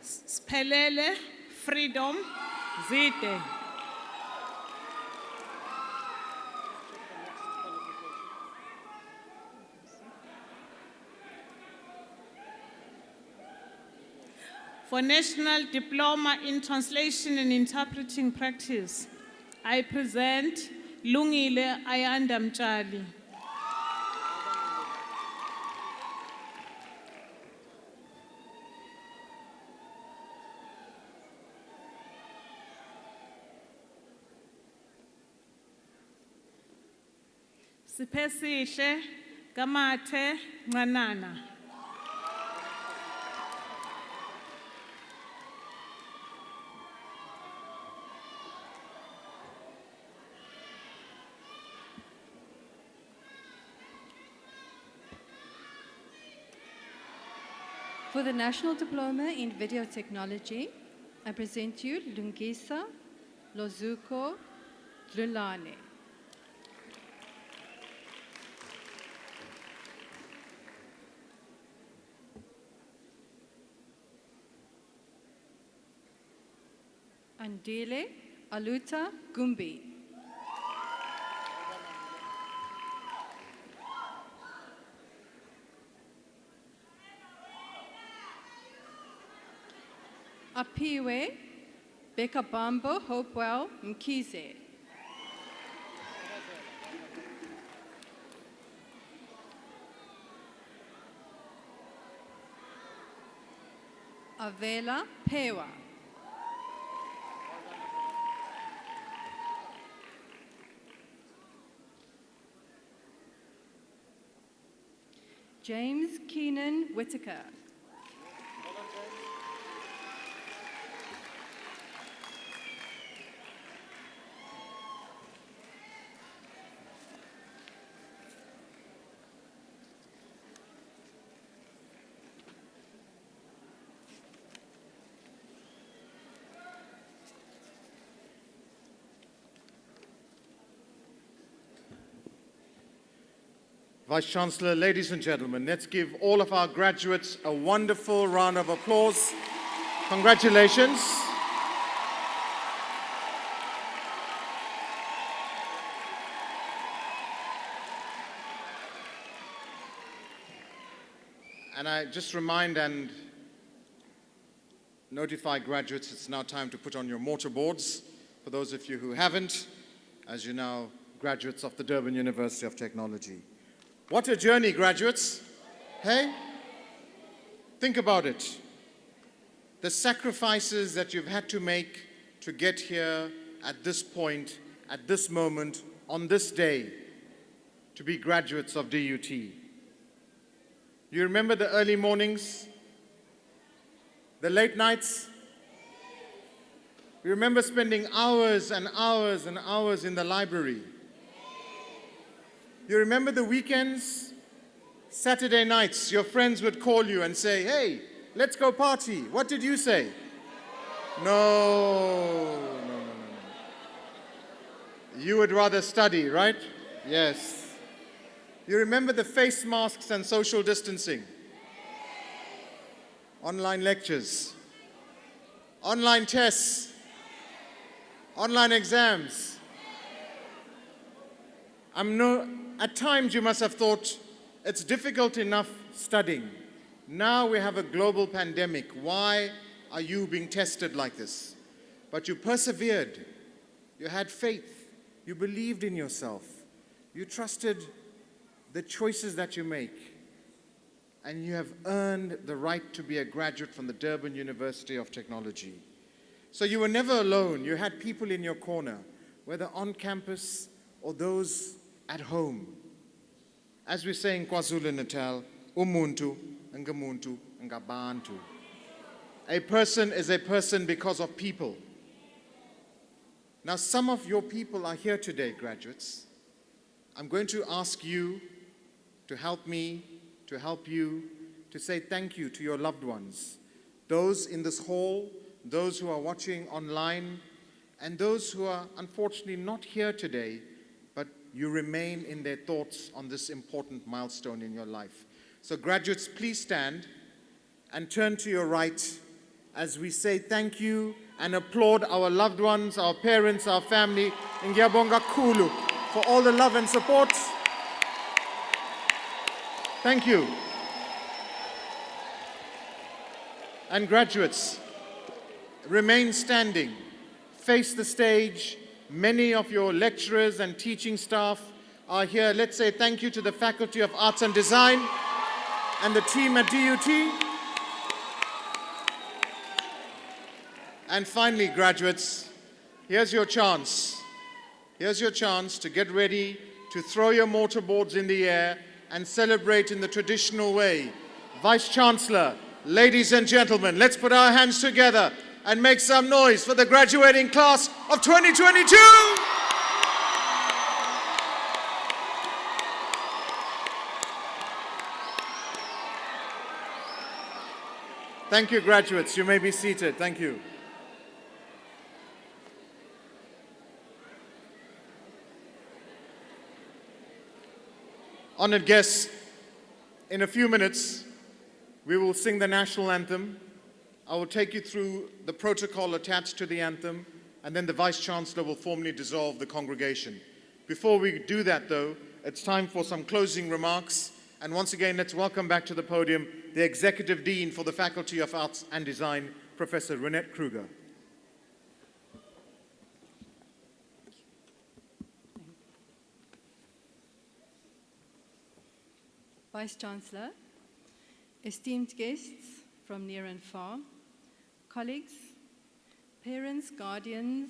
Spelele Freedom Zite. For National Diploma in Translation and Interpreting Practice, I present Lungile Ayanda Mchali. Sipesihle Kamathe Nganana. For the National Diploma in Video Technology, I present you Lungisa Lozuko Dlulane. Andile Aluta Gumbi. Apiwe, Becca Bambo, Hopewell, Mkize. Avela Pewa. James Keenan Whitaker. Vice-Chancellor, ladies and gentlemen, let's give all of our graduates a wonderful round of applause. Congratulations. And I just remind and notify graduates it's now time to put on your mortarboards. For those of you who haven't, as you're now graduates of the Durban University of Technology. What a journey, graduates. Hey? Think about it. The sacrifices that you've had to make to get here at this point, at this moment, on this day, to be graduates of DUT. You remember the early mornings? The late nights? You remember spending hours and hours and hours in the library? You remember the weekends? Saturday nights, your friends would call you and say, hey, let's go party. What did you say? No. You would rather study, right? Yes. You remember the face masks and social distancing? Online lectures, online tests, online exams. At times you must have thought, it's difficult enough studying. Now we have a global pandemic. Why are you being tested like this? But you persevered. You had faith. You believed in yourself. You trusted the choices that you make. And you have earned the right to be a graduate from the Durban University of Technology. So you were never alone. You had people in your corner, whether on campus or those at home. As we say in KwaZulu-Natal, umuntu, ngamuntu, ngabantu. A person is a person because of people. Now, some of your people are here today, graduates. I'm going to ask you to help me, to help you, to say thank you to your loved ones. Those in this hall, those who are watching online, and those who are unfortunately not here today, but you remain in their thoughts on this important milestone in your life. So graduates, please stand and turn to your right as we say thank you and applaud our loved ones, our parents, our family, ngiyabonga kakhulu for all the love and support. Thank you. And graduates, remain standing, face the stage. Many of your lecturers and teaching staff are here. Let's say thank you to the Faculty of Arts and Design and the team at DUT. And finally, graduates, here's your chance. Here's your chance to get ready to throw your mortarboards in the air and celebrate in the traditional way. Vice-Chancellor, ladies and gentlemen, let's put our hands together and make some noise for the graduating class of 2022! Thank you, graduates. You may be seated. Thank you. Honored guests, in a few minutes, we will sing the national anthem. I will take you through the protocol attached to the anthem, and then the Vice-Chancellor will formally dissolve the congregation. Before we do that, though, it's time for some closing remarks. And once again, let's welcome back to the podium the Executive Dean for the Faculty of Arts and Design, Professor Renette Kruger. Vice-Chancellor, esteemed guests from near and far, colleagues, parents, guardians,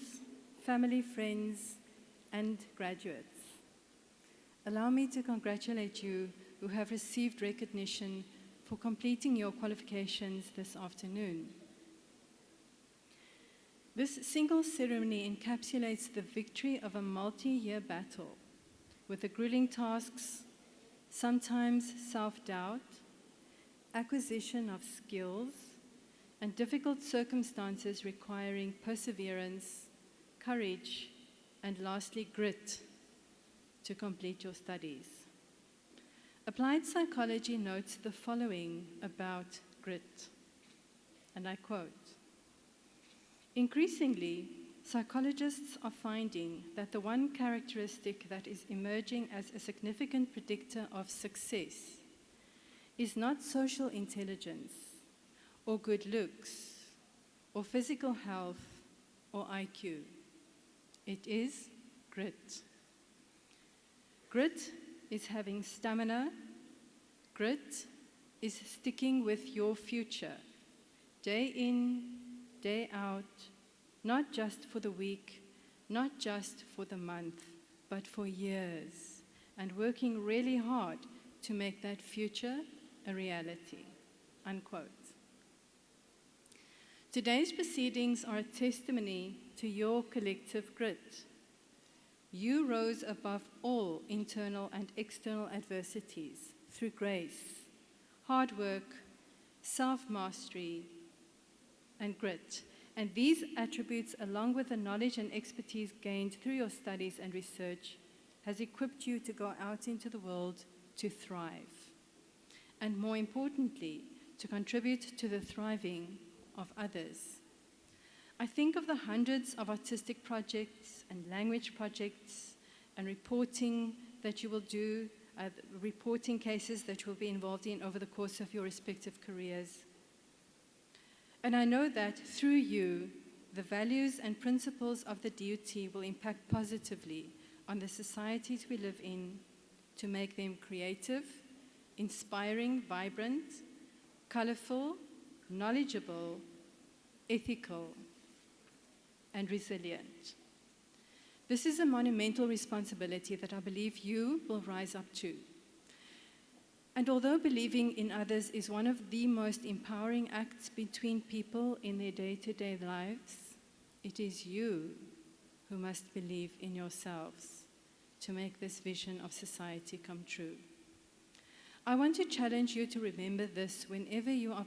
family, friends, and graduates. Allow me to congratulate you who have received recognition for completing your qualifications this afternoon. This single ceremony encapsulates the victory of a multi-year battle with the grueling tasks, sometimes self-doubt, acquisition of skills, and difficult circumstances requiring perseverance, courage, and lastly, grit to complete your studies. Applied psychology notes the following about grit, and I quote, "Increasingly, psychologists are finding that the one characteristic that is emerging as a significant predictor of success is not social intelligence or good looks or physical health or IQ. It is grit. Grit is having stamina. Grit is sticking with your future, day in, day out, not just for the week, not just for the month, but for years, and working really hard to make that future a reality." Unquote. Today's proceedings are a testimony to your collective grit. You rose above all internal and external adversities through grace, hard work, self-mastery, and grit. And these attributes, along with the knowledge and expertise gained through your studies and research, has equipped you to go out into the world to thrive. And more importantly, to contribute to the thriving of others. I think of the hundreds of artistic projects and language projects and reporting that you will do, reporting cases that you will be involved in over the course of your respective careers. And I know that through you, the values and principles of the DUT will impact positively on the societies we live in to make them creative, inspiring, vibrant, colorful, knowledgeable, ethical, and resilient. This is a monumental responsibility that I believe you will rise up to. And although believing in others is one of the most empowering acts between people in their day-to-day lives, it is you who must believe in yourselves to make this vision of society come true. I want to challenge you to remember this whenever you are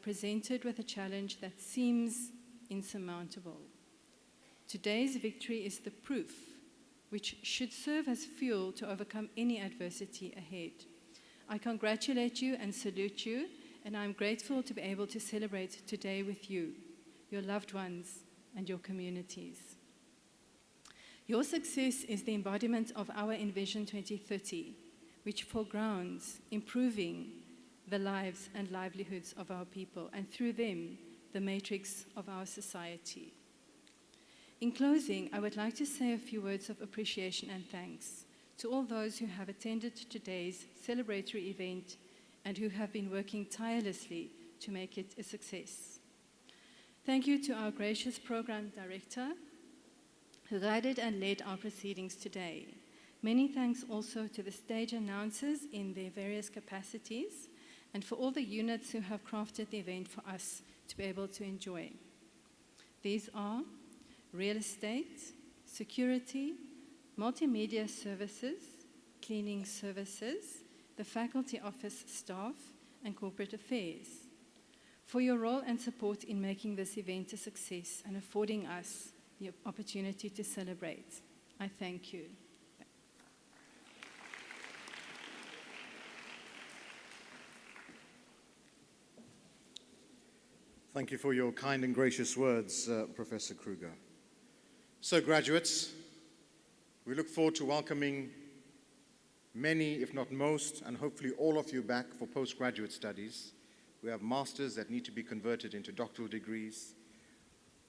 presented with a challenge that seems insurmountable. Today's victory is the proof, which should serve as fuel to overcome any adversity ahead. I congratulate you and salute you, and I'm grateful to be able to celebrate today with you, your loved ones, and your communities. Your success is the embodiment of our Envision 2030, which foregrounds improving the lives and livelihoods of our people, and through them, the matrix of our society. In closing, I would like to say a few words of appreciation and thanks to all those who have attended today's celebratory event and who have been working tirelessly to make it a success. Thank you to our gracious program director who guided and led our proceedings today. Many thanks also to the stage announcers in their various capacities and for all the units who have crafted the event for us to be able to enjoy. These are real estate, security, multimedia services, cleaning services, the faculty office staff, and corporate affairs, for your role and support in making this event a success and affording us the opportunity to celebrate. I thank you. Thank you for your kind and gracious words, Professor Kruger. So, graduates, we look forward to welcoming many, if not most, and hopefully all of you back for postgraduate studies We have masters that need to be converted into doctoral degrees.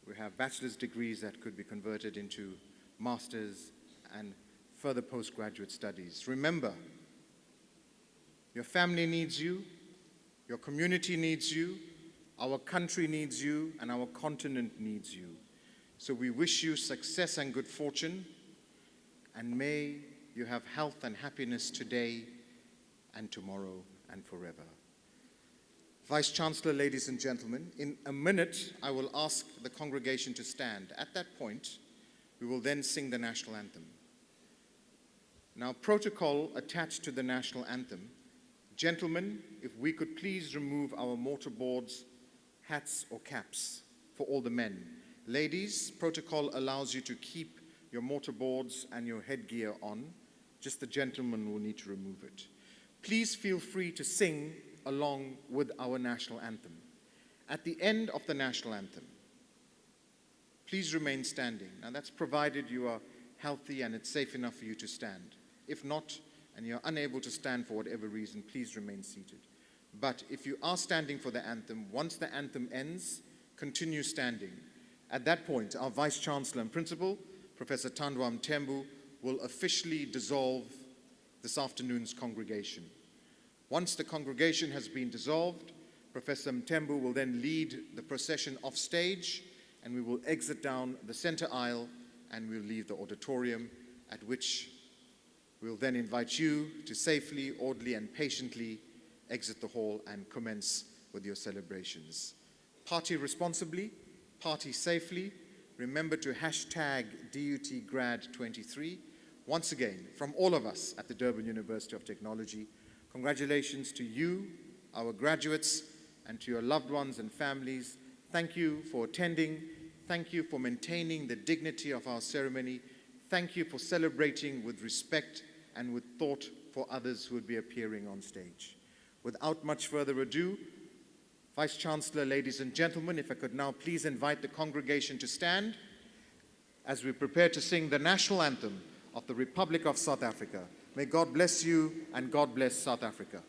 We have bachelor's degrees that could be converted into masters and further postgraduate studies. Remember, your family needs you, your community needs you, our country needs you, and our continent needs you. So we wish you success and good fortune, and may you have health and happiness today and tomorrow and forever. Vice Chancellor, ladies and gentlemen, in a minute I will ask the congregation to stand. At that point, we will then sing the national anthem. Now, protocol attached to the national anthem. Gentlemen, if we could please remove our mortarboards, hats or caps for all the men. Ladies, protocol allows you to keep your mortarboards and your headgear on. Just the gentlemen will need to remove it. Please feel free to sing along with our national anthem. At the end of the national anthem, please remain standing. Now that's provided you are healthy and it's safe enough for you to stand. If not, and you're unable to stand for whatever reason, please remain seated. But if you are standing for the anthem, once the anthem ends, continue standing. At that point, our Vice Chancellor and Principal, Professor Thandwa Mthembu, will officially dissolve this afternoon's congregation. Once the congregation has been dissolved, Professor Mthembu will then lead the procession off stage, and we will exit down the center aisle and we'll leave the auditorium, at which we'll then invite you to safely, orderly, and patiently exit the hall and commence with your celebrations. Party responsibly, party safely. Remember to hashtag DUT Grad 23. Once again, from all of us at the Durban University of Technology, congratulations to you, our graduates, and to your loved ones and families. Thank you for attending. Thank you for maintaining the dignity of our ceremony. Thank you for celebrating with respect and with thought for others who would be appearing on stage. Without much further ado, Vice Chancellor, ladies and gentlemen, if I could now please invite the congregation to stand as we prepare to sing the national anthem of the Republic of South Africa. May God bless you and God bless South Africa.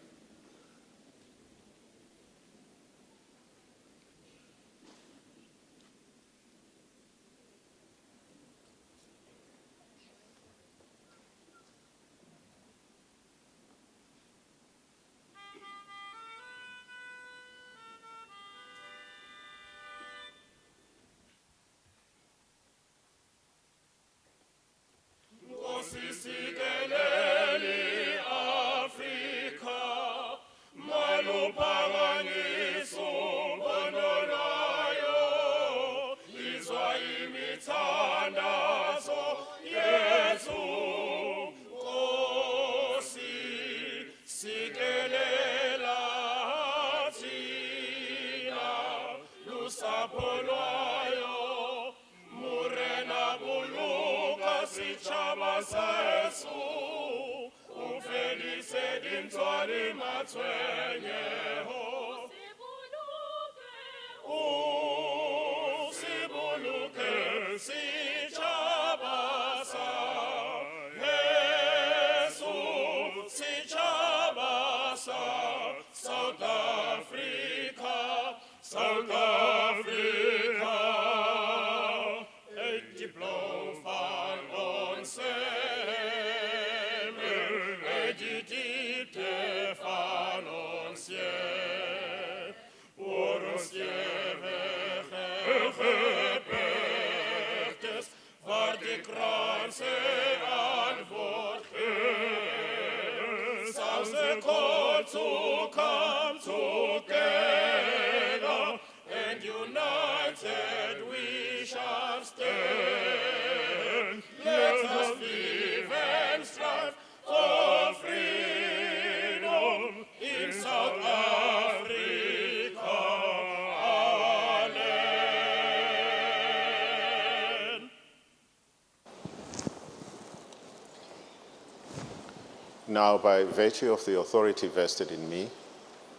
Now, by virtue of the authority vested in me,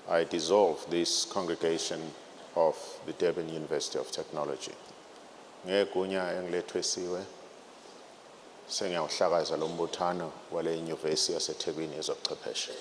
I dissolve this congregation of the Durban University of Technology. Ngegunya engilethwesiwe sengiyawuhlakaza lo mbuthano wale University yaseThekwini yezobuchwepheshe.